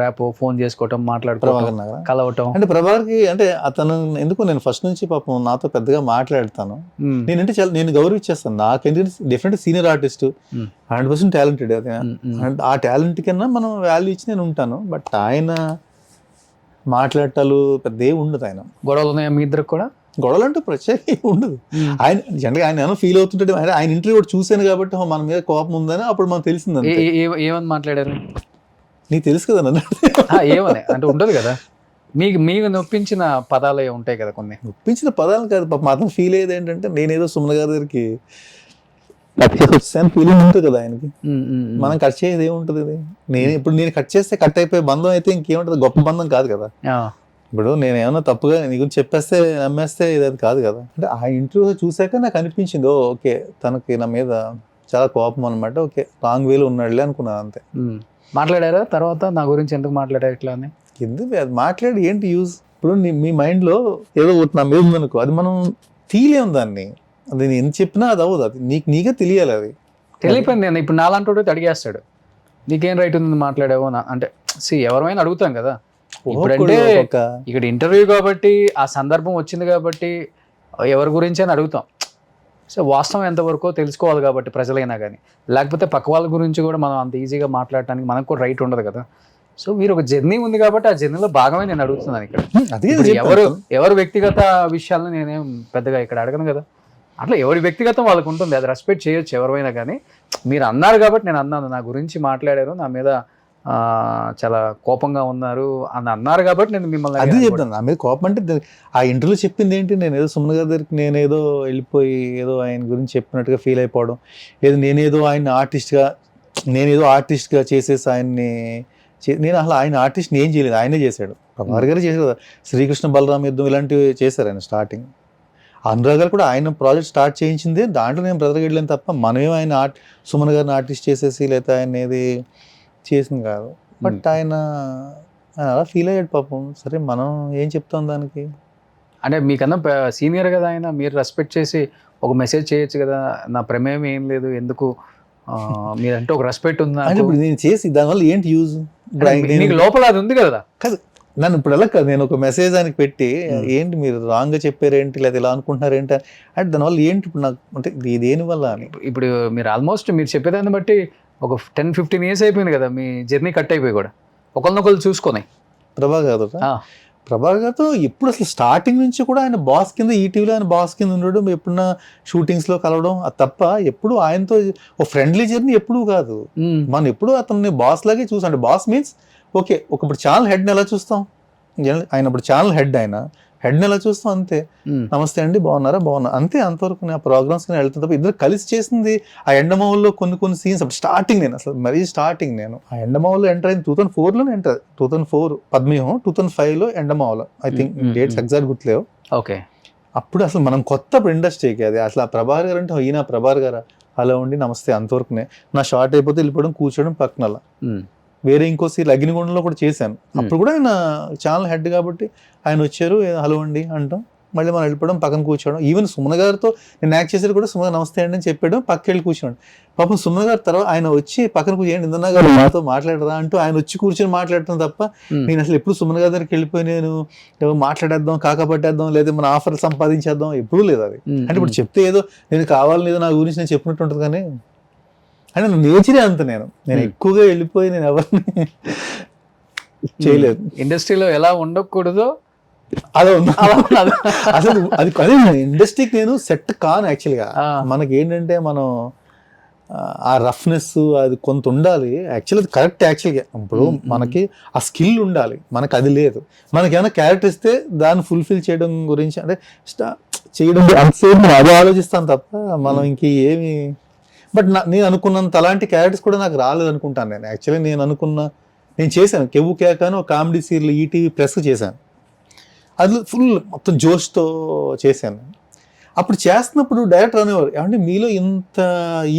రేపు ఫోన్ చేసుకోవటం, మాట్లాడుకోవటం, కలవటం? అంటే ప్రభాకర్కి అంటే అతను ఎందుకు నేను ఫస్ట్ నుంచి పాపం నాతో పెద్దగా మాట్లాడతాను. నేనంటే చాలా నేను గౌరవించేస్తాను. నాకంటే డెఫినెట్ సీనియర్ ఆర్టిస్ట్, 100% టాలెంటెడ్. అది ఆ టాలెంట్ కన్నా మనం వాల్యూ ఇచ్చి నేను ఉంటాను. బట్ ఆయన మాట్లాడటాలు పెద్ద ఏమి ఉండదు. ఆయన గొడవలు ఉన్నాయా మీ ఇద్దరికి కూడా? గొడవలు అంటే ప్రత్యేక ఉండదు. ఆయన జనరల్గా ఆయన ఏమో ఫీల్ అవుతుంటే ఆయన ఇంటర్వ్యూ కూడా చూశాను కాబట్టి మన మీద కోపం ఉందని అప్పుడు మనకు తెలిసింది. ఏమని మాట్లాడారు నీకు తెలుసు కదా నన్ను? ఏమని అంటే ఉండదు కదా, మీకు నొప్పించిన పదాలు ఉంటాయి కదా కొన్ని. నొప్పించిన పదాలు కాదు పాప, మాత్రం ఫీల్ అయ్యేది ఏంటంటే నేనేదో సుమన్ గారి దగ్గరికి ఫీలింగ్ ఉంటుంది కదా ఆయనకి. మనం కట్ చేసేది ఏముంటుంది? నేను కట్ చేస్తే కట్ అయిపోయే బంధం అయితే ఇంకేముంటుంది, గొప్ప బంధం కాదు కదా. ఇప్పుడు నేను ఏమన్నా తప్పుగా నీ గురించి చెప్పేస్తే నమ్మేస్తే ఇది కాదు కదా. అంటే ఆ ఇంటర్వ్యూ చూసాక నాకు అనిపించింది, ఓకే తనకి నా మీద చాలా కోపం అనమాట, ఓకే రాంగ్ వేలో ఉన్నాడులే అనుకున్నాను అంతే. మాట్లాడారా తర్వాత నా గురించి ఎందుకు మాట్లాడారు ఇట్లా అని? ఎందుకు అది మాట్లాడి ఏంటి యూజ్? ఇప్పుడు మీ మైండ్లో ఏదో ఒకటి నా మీద ఉందనుకో, అది మనం తీయలేము దాన్ని. అది నేను ఎంత చెప్పినా అది అవ్వదు, అది నీకే తెలియాలి. అది తెలియపోయింది. ఇప్పుడు నాలాంటి అడిగేస్తాడు, నీకేం రైట్ ఉంది మాట్లాడావో అంటే ఎవరైనా అడుగుతాం కదా. ఇప్పుడంటే ఇక్కడ ఇంటర్వ్యూ కాబట్టి, ఆ సందర్భం వచ్చింది కాబట్టి ఎవరి గురించి అని అడుగుతాం. సో వాస్తవం ఎంతవరకో తెలుసుకోవాలి కాబట్టి ప్రజలైనా కానీ, లేకపోతే పక్క వాళ్ళ గురించి కూడా మనం అంత ఈజీగా మాట్లాడటానికి మనకు కూడా రైట్ ఉండదు కదా. సో మీరు ఒక జర్నీ ఉంది కాబట్టి ఆ జర్నీలో భాగమే నేను అడుగుతున్నాను ఇక్కడ. అదే ఇప్పుడు ఎవరు వ్యక్తిగత విషయాలను నేనేం పెద్దగా ఇక్కడ అడగను కదా. అట్లా ఎవరి వ్యక్తిగతం వాళ్ళకు ఉంటుంది, అది రెస్పెక్ట్ చేయొచ్చు ఎవరైనా. కానీ మీరు అన్నారు కాబట్టి నేను అన్నాను, నా గురించి మాట్లాడారు, నా మీద చాలా కోపంగా ఉన్నారు అని అన్నారు కాబట్టి నేను మిమ్మల్ని అదే చెప్తాను. నా మీద కోపం అంటే ఆ ఇంటర్వ్యూలో చెప్పింది ఏంటి, నేను ఏదో సుమన్ గారి దగ్గరికి నేనేదో వెళ్ళిపోయి ఏదో ఆయన గురించి చెప్పినట్టుగా ఫీల్ అయిపోవడం, లేదు నేనేదో ఆర్టిస్ట్గా చేసేసి ఆయన్ని నేను అసలు ఆయన ఆర్టిస్ట్ని ఏం చేయలేదు, ఆయనే చేశాడు. ప్రభాకర్ గారు చేశారు కదా, శ్రీకృష్ణ బలరామ యుద్ధం ఇలాంటివి చేశారు ఆయన స్టార్టింగ్. అనురాగ్ గారు కూడా ఆయన ప్రాజెక్ట్ స్టార్ట్ చేయించింది, దాంట్లో నేను బ్రదర్కి వెళ్ళాను తప్ప మనమేం ఆయన సుమన్ గారిని ఆర్టిస్ట్ చేసేసి లేకపోతే ఆయన ఏది చేసింది కాదు. బట్ ఆయన అలా ఫీల్ అయ్యాడు పాపం. సరే మనం ఏం చెప్తాం దానికి. అంటే మీకన్నా సీనియర్ కదా ఆయన, మీరు రెస్పెక్ట్ చేసి ఒక మెసేజ్ చేయొచ్చు కదా, నా ప్రమేయం ఏం లేదు, ఎందుకు మీరంటే ఒక రెస్పెక్ట్ ఉందా అంటే ఇప్పుడు నేను చేసి దానివల్ల ఏంటి యూజ్? నీకు లోపల అది ఉంది కదా. కాదు, నన్ను ఇప్పుడు ఎలా కాదు, నేను ఒక మెసేజ్ ఆయనకి పెట్టి ఏంటి మీరు రాంగ్గా చెప్పారేంటి లేదా ఇలా అనుకుంటున్నారేంటి అంటే దానివల్ల ఏంటి ఇప్పుడు నాకు అంటే దేనివల్ల అని. ఇప్పుడు మీరు ఆల్మోస్ట్ మీరు చెప్పేదాన్ని బట్టి ఒక 10-15 years అయిపోయింది కదా మీ జర్నీ కట్ అయిపోయి కూడా, ఒకరినొకరు చూసుకొని. ప్రభాకర్ గారితో ఎప్పుడు అసలు స్టార్టింగ్ నుంచి కూడా ఆయన బాస్ కింద, ఈటీవీలో ఆయన బాస్ కింద ఉండడం, ఎప్పుడన్నా షూటింగ్స్లో కలవడం, అది తప్ప ఎప్పుడు ఆయనతో ఒక ఫ్రెండ్లీ జర్నీ ఎప్పుడూ కాదు. మనం ఎప్పుడు అతన్ని బాస్ లాగే చూసాం. అంటే బాస్ మీన్స్ ఓకే, ఒకప్పుడు ఛానల్ హెడ్ని ఎలా చూస్తాం, ఆయన ఇప్పుడు ఛానల్ హెడ్ని ఎలా చూస్తాం అంతే. నమస్తే అండి బాగున్నారా అంతే, అంతవరకు ఆ ప్రోగ్రామ్స్ వెళ్తాను తప్ప ఇద్దరు కలిసి చేసింది ఆ ఎండమావుల్లో కొన్ని సీన్స్. అప్పుడు స్టార్టింగ్ నేను అసలు మరీ నేను ఆ ఎండమావుల్లో ఎంటర్ అయింది 2004లోనే ఎంటర్, 2004 పద్మవ్యూహం, 2005లో ఎండమావులో, ఐ థింక్ డేట్స్ ఎగ్జాక్ట్ గుర్తులేవు. ఓకే, అప్పుడు అసలు మనం కొత్త ఇండస్ట్రీకి అది అసలు ఆ ప్రభాకర్ గారు అంటే ఈయన ప్రభాకర్ గారా అలా ఉండి నమస్తే అంతవరకునే. నా షార్ట్ అయిపోతే వెళ్ళిపోవడం, కూర్చోవడం పక్కన అలా. వేరే ఇంకో సీరియల్ అగ్నిగుండంలో కూడా చేశాను, అప్పుడు కూడా ఆయన ఛానల్ హెడ్ కాబట్టి ఆయన వచ్చారు, హలో అండి అంటాం, మళ్ళీ మనం వెళ్ళిపోవడం, పక్కన కూర్చోవడం. ఈవెన్ సుమన్ గారితో నేను యాక్ట్ చేసేది కూడా సుమన్ నమస్తే అండి అని చెప్పాడు, పక్కకి వెళ్ళి కూర్చోండి. పాపం సుమన్ గారి తర్వాత ఆయన వచ్చి పక్కన కూర్చోండి, ఇందన్నా గారు నాతో మాట్లాడరా అంటూ ఆయన వచ్చి కూర్చొని మాట్లాడటం తప్ప నేను అసలు ఎప్పుడు సుమన్ గారి దగ్గరికి వెళ్ళిపోయి నేను మాట్లాడేద్దాం, కాకపట్టేద్దాం, లేదా మన ఆఫర్ సంపాదించేద్దాం ఎప్పుడూ లేదు అది. అంటే ఇప్పుడు చెప్తే ఏదో నేను కావాలని ఏదో నా గురించి నేను చెప్పినట్టు ఉంటుంది, కానీ అంటే నేచరే అంత. నేను ఎక్కువగా వెళ్ళిపోయి నేను ఎవరిని చేయలేదు. ఇండస్ట్రీలో ఎలా ఉండకూడదో అలా అసలు అది అదే ఇండస్ట్రీకి నేను సెట్ కాను యాక్చువల్గా. మనకి ఏంటంటే మనం ఆ రఫ్నెస్ అది కొంత ఉండాలి యాక్చువల్, అది కరెక్ట్ యాక్చువల్గా. ఇప్పుడు మనకి ఆ స్కిల్ ఉండాలి, మనకి అది లేదు. మనకి ఏమైనా క్యారెక్టర్ ఇస్తే దాన్ని ఫుల్ఫిల్ చేయడం గురించి అంటే చేయడం అంతసేపు అదే ఆలోచిస్తాను తప్ప మనం ఇంక ఏమి. బట్ నేను అనుకున్నంత అలాంటి క్యారెక్టర్స్ కూడా నాకు రాలేదు అనుకుంటాను నేను యాక్చువల్లీ. నేను చేశాను కెవ్వు కేక అని ఒక కామెడీ సీరియల్ ఈటీవీ ప్లస్ చేశాను, అది ఫుల్ మొత్తం జోష్తో చేశాను. అప్పుడు చేస్తున్నప్పుడు డైరెక్టర్ అనేవారు, ఏమంటే మీలో ఇంత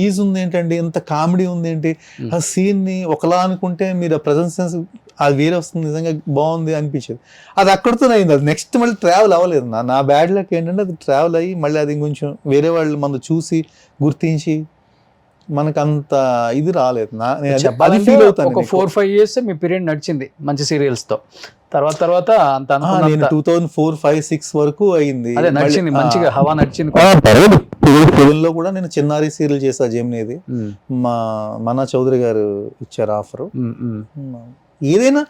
ఈజ్ ఉంది ఏంటండి, ఇంత కామెడీ ఉంది ఏంటి, ఆ సీన్ని ఒకలా అనుకుంటే మీరు ఆ ప్రజెన్స్ సెన్స్ అది వేరే వస్తుంది, నిజంగా బాగుంది అనిపించేది. అది అక్కడితోనే అయింది, అది నెక్స్ట్ మళ్ళీ ట్రావెల్ అవ్వలేదు. నా బ్యాడ్ లక్ ఏంటంటే అది ట్రావెల్ అయ్యి మళ్ళీ అది కొంచెం వేరే వాళ్ళు మనం చూసి గుర్తించి మనకు అంత ఇది రాలేదు. ఒక 4-5 years మీ పీరియడ్ నడిచింది మంచి సీరియల్స్ తో, తర్వాత అంత నేను 2004-5-6 వరకు అయింది, నడిచింది మంచిగా, హవా నడిచింది. తెలుగులో కూడా నేను చిన్నారి సీరియల్ చేసా జెమినీది, మనా చౌదరి గారు ఇచ్చారు ఆఫర్. ఏదైనా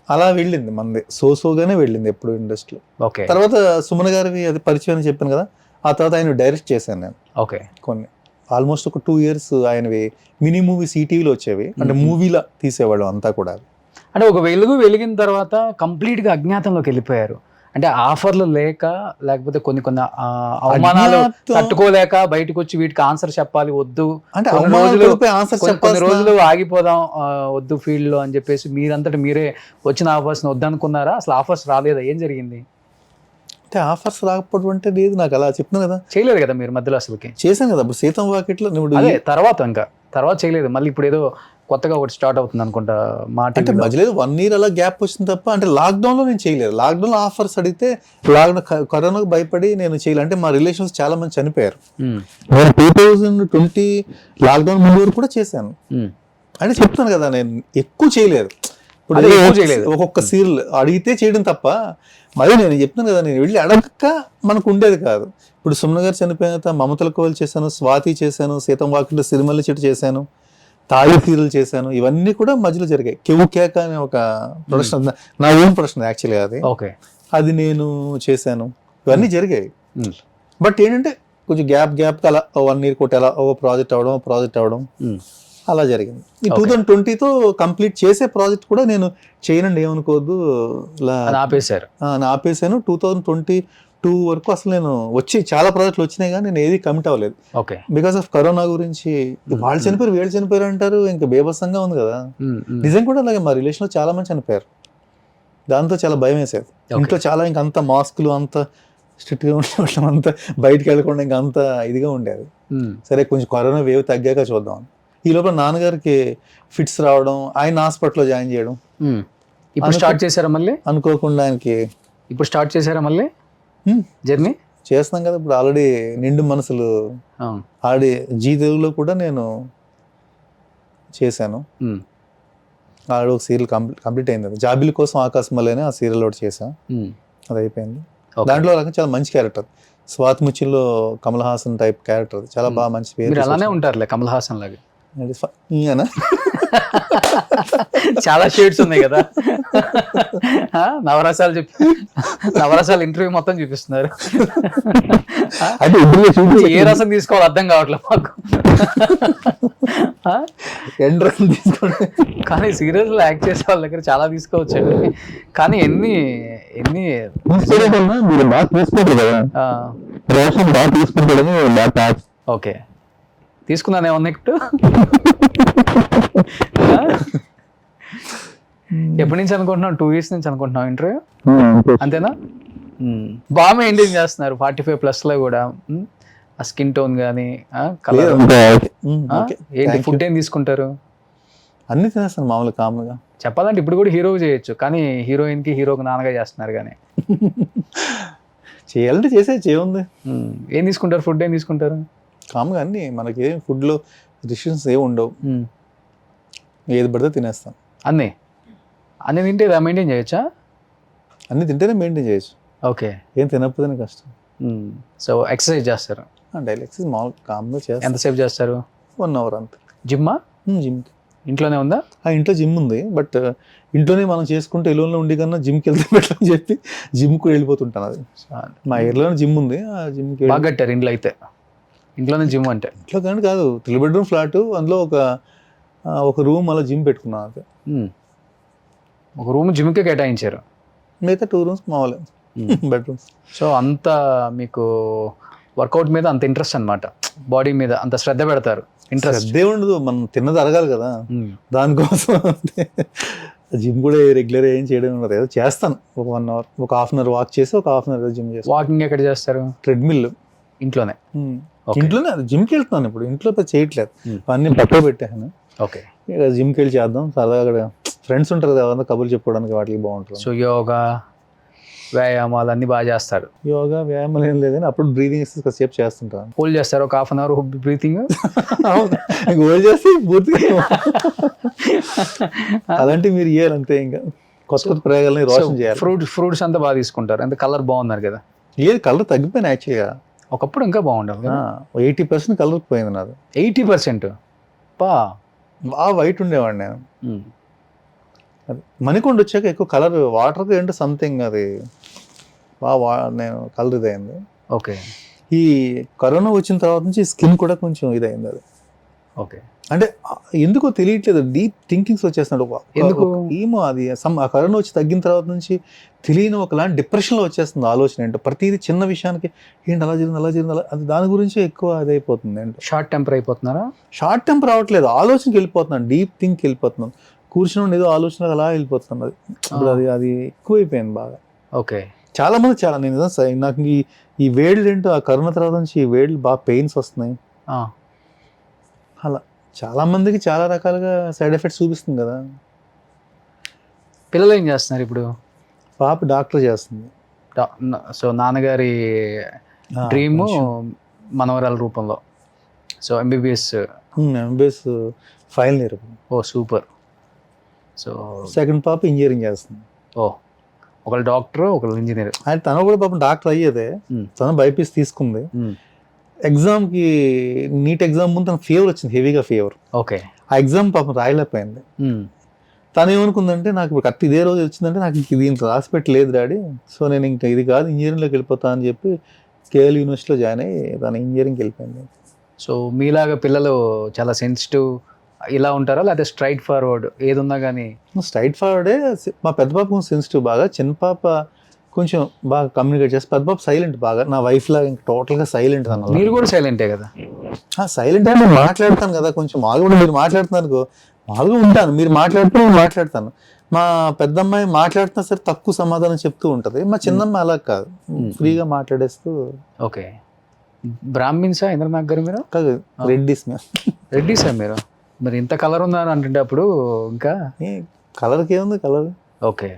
అలా వెళ్ళింది మనది, సోగానే వెళ్ళింది ఎప్పుడు ఇండస్ట్రీలో. తర్వాత సుమన్ గారివి అది పరిచయం అని చెప్పాను కదా, ఆ తర్వాత ఆయన డైరెక్ట్ చేశాను నేను. ఓకే, కొన్ని ఆల్మోస్ట్ ఒక 2 years ఆయనవి మినీ మూవీస్ ఈటీవీలో వచ్చేవి, అంటే మూవీలా తీసేవాళ్ళు అంతా కూడా. అంటే ఒక వెలిగిన తర్వాత కంప్లీట్గా అజ్ఞాతంలోకి వెళ్ళిపోయారు. అంటే ఆఫర్లు లేకపోతే కొన్ని అవమానాలు తట్టుకోలేక బయటకు వచ్చి వీటికి ఆన్సర్ చెప్పాలి, వద్దు అంటే కొన్ని రోజులు ఆగిపోదాం వద్దు ఫీల్డ్ లో అని చెప్పేసి మీరంతటి మీరే వచ్చిన ఆఫర్స్ వద్దనుకున్నారా? అసలు ఆఫర్స్ రాలేదా? ఏం జరిగింది? అంటే ఆఫర్స్ రాకపోవడం అంటే లేదు, నాకు అలా చెప్పినా కదా, చేయలేదు కదా మీరు మధ్యలో. అసలుకి చేశాను కదా అప్పుడు సీతం వాకిట్లో, తర్వాత చేయలేదు. మళ్ళీ ఇప్పుడు ఏదో కొత్తగా ఒకటి స్టార్ట్ అవుతుంది అనుకుంటా మాట. అంటే మధ్యలో 1 year అలా గ్యాప్ వచ్చింది తప్ప, అంటే లాక్డౌన్లో నేను చేయలేదు. లాక్డౌన్లో ఆఫర్స్ అడిగితే కరోనాకు భయపడి నేను చేయలేదు. అంటే మా రిలేషన్స్ చాలా మంది చనిపోయారు. నేను 2020 లాక్డౌన్ ముందు వరకు కూడా చేశాను. అంటే చెప్తాను కదా, నేను ఎక్కువ చేయలేదు. ఇప్పుడు అదే ఎక్కువ చేయలేదు. ఒక్కొక్క సీరియల్ అడిగితే చేయడం తప్ప, మరి నేను చెప్తున్నాను కదా, నేను వెళ్ళి అడగక మనకు ఉండేది కాదు. ఇప్పుడు సుమన్ గారు చనిపోయిన తర్వాత మమతల కోవల్ చేశాను, స్వాతి చేశాను, సీతం వాకిట్లో సిరిమల్లి చెట్టు చేశాను, తాళి సీరియల్ చేశాను. ఇవన్నీ కూడా మధ్యలో జరిగాయి. కెవు కేక అనే ఒక ప్రొడక్షన్, నా ఓన్ ప్రొడక్షన్ యాక్చువల్గా అది. ఓకే. అది నేను చేశాను. ఇవన్నీ జరిగాయి. బట్ ఏంటంటే కొంచెం గ్యాప్ అలా 1 year కొట్టి అలా ఓ ప్రాజెక్ట్ అవ్వడం అలా జరిగింది. ఈ 2020తో కంప్లీట్ చేసే ప్రాజెక్ట్ కూడా నేను చేయనండి, ఏమనుకోవద్దు, ఆపేశాను. 2022 వరకు అసలు నేను చాలా ప్రాజెక్టులు వచ్చినాయి కానీ నేను ఏది కమిట్ అవ్వలేదు. బికాస్ ఆఫ్ కరోనా గురించి. వాళ్ళు చనిపోయారు, వీళ్ళు చనిపోయారు అంటారు, ఇంకా బేబస్సంగా ఉంది కదా. నిజం కూడా అలాగే, మా రిలేషన్లో చాలా మంది చనిపోయారు. దాంతో చాలా భయం వేసేది. ఇంట్లో చాలా ఇంకా అంత మాస్కులు, అంత స్ట్రిక్ట్గా ఉండడం, అంతా బయటకు వెళ్ళకుండా ఇంకా అంత ఇదిగా ఉండేది. సరే కొంచెం కరోనా వేవ్ తగ్గాక చూద్దాం. ఈ లోపల నాన్నగారికి ఫిట్స్ రావడం, ఆయన హాస్పిటల్లో జాయిన్ చేయడం. ఇప్పుడు స్టార్ట్ చేశారా మళ్ళీ? అనుకోకుండా ఆయనకి ఇప్పుడు స్టార్ట్ చేశారా మళ్ళీ జర్నీ? చేస్తున్నాం కదా ఇప్పుడు. ఆల్రెడీ నిండు మనసులు ఆల్రెడీ జీ తెలుగులో కూడా నేను చేశాను. ఆల్రెడీ ఒక సీరియల్ కంప్లీట్ అయింది. జాబిలి కోసం ఆకాశం మళ్ళీ ఆ సీరియల్ ఒకటి చేశాను, అది అయిపోయింది. దాంట్లో రకం చాలా మంచి క్యారెక్టర్, స్వాతి ముచ్చిల్లో కమల్ హాసన్ టైప్ క్యారెక్టర్, చాలా బాగా మంచి పేరు. అలానే ఉంటారులే కమల్ హాసన్ లాగా. చాలా షేడ్స్ ఉన్నాయి కదా. నవరసాలు ఇంటర్వ్యూ మొత్తం చూపిస్తున్నారు. ఏ రసం తీసుకోవాలి అర్థం కావట్లేదు మాకు. కానీ సీరియస్ లో యాక్ట్ చేసే వాళ్ళ దగ్గర చాలా తీసుకోవచ్చండి. కానీ ఎన్ని మీరు బాగా తీసుకుంటారు కదా, బాగా తీసుకుంటాడని. ఓకే, తీసుకున్నాను ఏమన్నా నెక్స్ట్. ఎప్పటి నుంచి అనుకుంటున్నాం? 2 years నుంచి అనుకుంటున్నాం ఇంటర్వ్యూ, అంతేనా? బాగా మెయింటైన్ చేస్తున్నారు 45+ లో కూడా. ఆ స్కిన్ టోన్ కానీ కలర్ ఏంటి, ఫుడ్ ఏం తీసుకుంటారు? అన్ని తినేస్తాను మామూలు కామ్గా. చెప్పాలంటే ఇప్పుడు కూడా హీరో చేయొచ్చు, కానీ హీరోయిన్కి హీరోకి నాన్నగా చేస్తున్నారు. కానీ చేయాలంటే చేసేది. ఏం తీసుకుంటారు? ఫుడ్ ఏం తీసుకుంటారు? కామ్గా అన్ని, మనకి ఫుడ్లో రిస్ట్రిక్షన్స్ ఏమి ఉండవు, ఏది పడితే తినేస్తాం. అన్నీ తింటే మెయింటైన్ చేయొచ్చా? అన్ని తింటేనే మెయింటైన్ చేయొచ్చు. ఓకే. ఏం తినకపోతేనే కష్టం. సో ఎక్సర్సైజ్ చేస్తారు? డైలీ ఎక్సర్సైజ్ మామూలు కామ్గా చేస్తాను. ఎంతసేపు చేస్తారు? 1 hour అంతే. జిమ్మా? జిమ్కి ఇంట్లోనే ఉందా? ఇంట్లో జిమ్ ఉంది, బట్ ఇంట్లోనే మనం చేసుకుంటే ఎలోన్లో ఉండి కన్నా జిమ్కి వెళ్తే బెటర్ అని చెప్పి జిమ్కి వెళ్ళిపోతుంటాను. అది మా ఏరియాలో జిమ్ ఉంది, ఆ జిమ్కి బాగా కట్టారు. ఇంట్లో అయితే ఇంట్లోనే జిమ్ అంటే? ఇంట్లో కానీ కాదు, 3 bedroom ఫ్లాట్, అందులో ఒక రూమ్ అలా జిమ్ పెట్టుకున్నాను. అంతే, ఒక రూమ్ జిమ్కే కేటాయించారు. మిగతా 2 rooms మామూలు బెడ్రూమ్స్. సో అంత మీకు వర్కౌట్ మీద అంత ఇంట్రెస్ట్ అనమాట, బాడీ మీద అంత శ్రద్ధ పెడతారు. ఇంట్రెస్ట్ అదే ఉండదు, మనం తిన్నది అరగాలి కదా, దానికోసం. జిమ్ కూడా రెగ్యులర్ ఏం చేయడం ఉండదు, ఏదో చేస్తాను. ఒక 1 hour, ఒక 1/2 hour వాక్ చేసి, ఒక 1/2 hour జిమ్ చేస్తాను. వాకింగ్ ఎక్కడ చేస్తారు? ట్రెడ్మిల్. ఇంట్లోనే? ఇంట్లోనే జిమ్కి వెళ్తున్నాను ఇప్పుడు, ఇంట్లో చేయట్లేదు, అన్ని పక్కన పెట్టాను. ఓకే. ఇక జిమ్కి వెళ్ళి చేద్దాం సరదాగా. అక్కడ ఫ్రెండ్స్ ఉంటారు కదా, కబుర్లు చెప్పుకోవడానికి వాటికి బాగుంటుంది. సో యోగా, వ్యాయామాలు అన్ని బాగా చేస్తారు? యోగా వ్యాయామాలు ఏం లేదు, అప్పుడు బ్రీతింగ్ ఎక్సర్సైజ్ సేపు చేస్తుంటాను. హోల్డ్ చేస్తారు ఒక 1/2 hour బ్రీతింగ్? హోల్డ్ చేసి పూర్తిగా అలాంటివి మీరు ఇవ్వాలంతే. ఇంకా కొత్త ప్రయోగాలని రోషన్ చేయాలి. ఫ్రూట్స్ అంతా బాగా తీసుకుంటారు, అంటే కలర్ బాగున్నారు కదా? ఏది కలర్ తగ్గిపోయినా యాక్చువల్గా. ఒకప్పుడు ఇంకా బాగుండవు. 80% కలర్ పోయింది నాది. 80%? బాగా వైట్ ఉండేవాడిని నేను. అది మణికొండ వచ్చాక ఎక్కువ కలర్, వాటర్కి ఏంటో సంథింగ్ అది బాగా నేను కలర్ ఇదైంది. ఓకే. ఈ కరోనా వచ్చిన తర్వాత నుంచి స్కిన్ కూడా కొంచెం ఇదైంది. అది ఓకే. అంటే ఎందుకో తెలియట్లేదు, డీప్ థింకింగ్స్ వచ్చేస్తున్నాడు. ఎందుకు ఏమో అది ఆ కరోనా వచ్చి తగ్గిన తర్వాత నుంచి తెలియని ఒకలాంటి డిప్రెషన్లో వచ్చేస్తుంది ఆలోచన. ఏంటో ప్రతిదీ చిన్న విషయానికి ఏంటి అలా జరిగింది అది దాని గురించి ఎక్కువ అది అయిపోతుంది. ఏంటో షార్ట్ టెంపర్ అయిపోతున్నారా? షార్ట్ టెంపర్ రావట్లేదు, ఆలోచనకి వెళ్ళిపోతున్నాను, డీప్ థింక్ వెళ్ళిపోతున్నాను, కూర్చుని ఏదో ఆలోచన అలా వెళ్ళిపోతున్నది. ఇప్పుడు అది ఎక్కువైపోయింది బాగా. ఓకే. చాలా మంది నేను నాకు ఈ వేళ్ళు ఏంటో ఆ కరోనా తర్వాత నుంచి ఈ వేళ్ళు బాగా పెయిన్స్ వస్తున్నాయి. అలా చాలా మందికి చాలా రకాలుగా సైడ్ ఎఫెక్ట్స్ చూపిస్తుంది కదా. పిల్లలు ఏం చేస్తున్నారు ఇప్పుడు? పాప డాక్టర్ చేస్తుంది. సో నాన్నగారి డ్రీమ్ మనవరాల రూపంలో. So MBBS final year. Oh super. So second పాప ఇంజనీరింగ్ చేస్తుంది. ఓ, ఒకళ్ళు డాక్టర్ ఒకళ్ళు ఇంజనీర్. ఆయన తను కూడా పాపం డాక్టర్ అయ్యేదే. తను బైపీసీ తీసుకుంది. ఎగ్జామ్కి నీట్ ఎగ్జామ్ ముందు తనకు ఫీవర్ వచ్చింది, హెవీగా ఫీవర్. ఓకే. ఆ ఎగ్జామ్ పాపం రాయలేకపోయింది. తను ఏమనుకుందంటే నాకు ఇప్పుడు కరెక్ట్ ఇదే రోజు వచ్చిందంటే నాకు ఇంక దీనికి రాసి పెట్టలేదు డాడీ, సో నేను ఇంకా ఇది కాదు ఇంజనీరింగ్లోకి వెళ్ళిపోతా అని చెప్పి కేఎల్ యూనివర్సిటీలో జాయిన్ అయ్యి తను ఇంజనీరింగ్కి వెళ్ళిపోయింది. సో మీలాగా పిల్లలు చాలా సెన్సిటివ్ ఇలా ఉంటారా, లేకపోతే స్ట్రైట్ ఫార్వర్డ్ ఏది ఉన్నా కానీ? స్ట్రైట్ ఫార్వర్డే. మా పెద్ద పాప కొంచెం సెన్సిటివ్ బాగా, చిన్న పాప కొంచెం బాగా కమ్యూనికేట్ చేస్తే, పెద్ద పాప సైలెంట్ బాగా, నా వైఫ్ లాగా ఇంకా టోటల్గా సైలెంట్ అన్న. మీరు కూడా సైలెంటే కదా? సైలెంట్ అంటే నేను మాట్లాడతాను కదా, కొంచెం మామూలుగా మీరు మాట్లాడుతున్నారు మామూలుగా ఉంటాను, మీరు మాట్లాడితే నేను మాట్లాడతాను. మా పెద్దమ్మాయి మాట్లాడుతున్నా సరే తక్కువ సమాధానం చెప్తూ ఉంటుంది. మా చిన్నమ్మాయి అలా కాదు, ఫ్రీగా మాట్లాడేస్తూ. ఓకే. బ్రాహ్మిన్సా ఇంద్రనాథ్ గారు మీరు? రెడ్డిస్ మేము. రెడ్డిసా మీరు? మరి ఇంత కలర్ ఉందని అంటే అప్పుడు ఇంకా కలర్కి ఏముంది కలర్. ఓకే.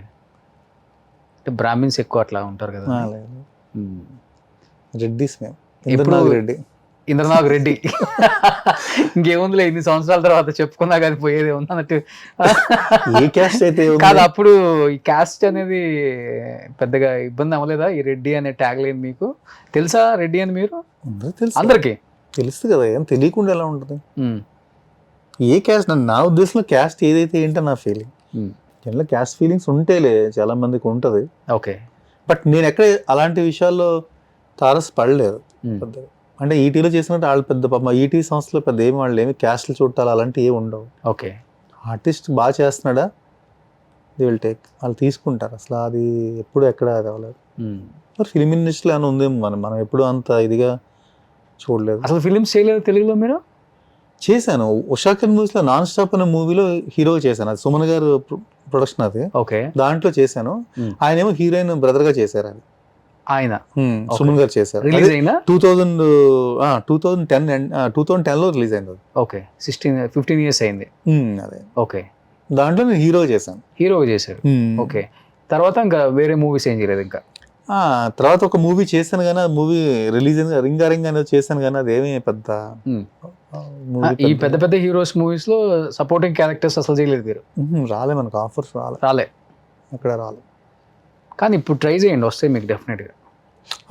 బ్రాహ్మిన్స్ ఎక్కువ అట్లా ఉంటారు కదా. రెడ్డిస్ మేము. ఇంద్రనాథ్ రెడ్డి. ఇంద్రనాథ్ రెడ్డి. ఇంకేముందిలే, ఇన్ని సంవత్సరాల తర్వాత చెప్పుకున్నా కానీ పోయేది ఉంది అన్నట్టు. ఏ క్యాస్ట్ అయితే కాదు, అప్పుడు ఈ క్యాస్ట్ అనేది పెద్దగా ఇబ్బంది అవ్వలేదా? ఈ రెడ్డి అనే ట్యాగ్ లైన్ మీకు తెలుసా? రెడ్డి అని మీరు అందరికి తెలుసు కదా, ఏం తెలియకుండా ఎలా ఉంటుంది? ఏ క్యాస్ట్, నా ఉద్దేశంలో క్యాస్ట్ ఏదైతే ఏంటో నా ఫీలింగ్. జనరల్ క్యాస్ట్ ఫీలింగ్స్ ఉంటేలే, చాలా మందికి ఉంటుంది. ఓకే. బట్ నేను ఎక్కడ అలాంటి విషయాల్లో తారస్ పడలేదు పెద్దగా. అంటే ఈటీలో చేసినట్టు వాళ్ళు పెద్ద పాప ఈటీ సంస్థలో పెద్ద ఏమి వాళ్ళు ఏమి క్యాస్ట్లు చూడాలి అలాంటివి ఏమి ఉండవు. ఓకే. ఆర్టిస్ట్ బాగా చేస్తున్నాడా దే విల్ టేక్, వాళ్ళు తీసుకుంటారు. అసలు అది ఎప్పుడు ఎక్కడ అది అవ్వలేదు. మరి ఫిలిం ఇండస్ట్రీలో ఏమైనా ఉందేమో, మనం ఎప్పుడు అంత ఇదిగా చూడలేదు. అసలు ఫిలిమ్స్ చేయలేదు తెలుగులో మీరు? చేశాను, ఉషాకర్ మూవీస్లో నాన్ స్టాప్ అనే మూవీలో హీరోగా చేశాను. అది సుమన్ గారు ప్రొడక్షన్ అది. ఓకే. దాంట్లో చేశాను. ఆయన ఏమో హీరోయిన్ బ్రదర్గా చేశారు. అది ఆయన సుమన్ గారు చేశారు. రిలీజ్ అయినా 2010లో రిలీజ్ అయింది. ఓకే. 15 years అయింది. అదే. ఓకే. దాంట్లో నేను హీరో చేశాను. హీరోగా చేశారు. ఓకే. తర్వాత ఇంకా వేరే మూవీస్ ఏం చేయలేదు ఇంకా? తర్వాత ఒక మూవీ చేశాను కానీ, ఆ మూవీ రిలీజ్ అయింది, రింగా రింగ్ అనేది చేశాను కానీ అదేమీ పెద్ద. ఈ పెద్ద పెద్ద హీరోస్ మూవీస్ లో సపోర్టింగ్ క్యారెక్టర్స్ అసలు చేయలేదు మీరు? రాలే, మనకు ఆఫర్స్ రాలే అక్కడ రాలే. కానీ ఇప్పుడు ట్రై చేయండి, వస్తాయి మీకు డెఫినెట్గా.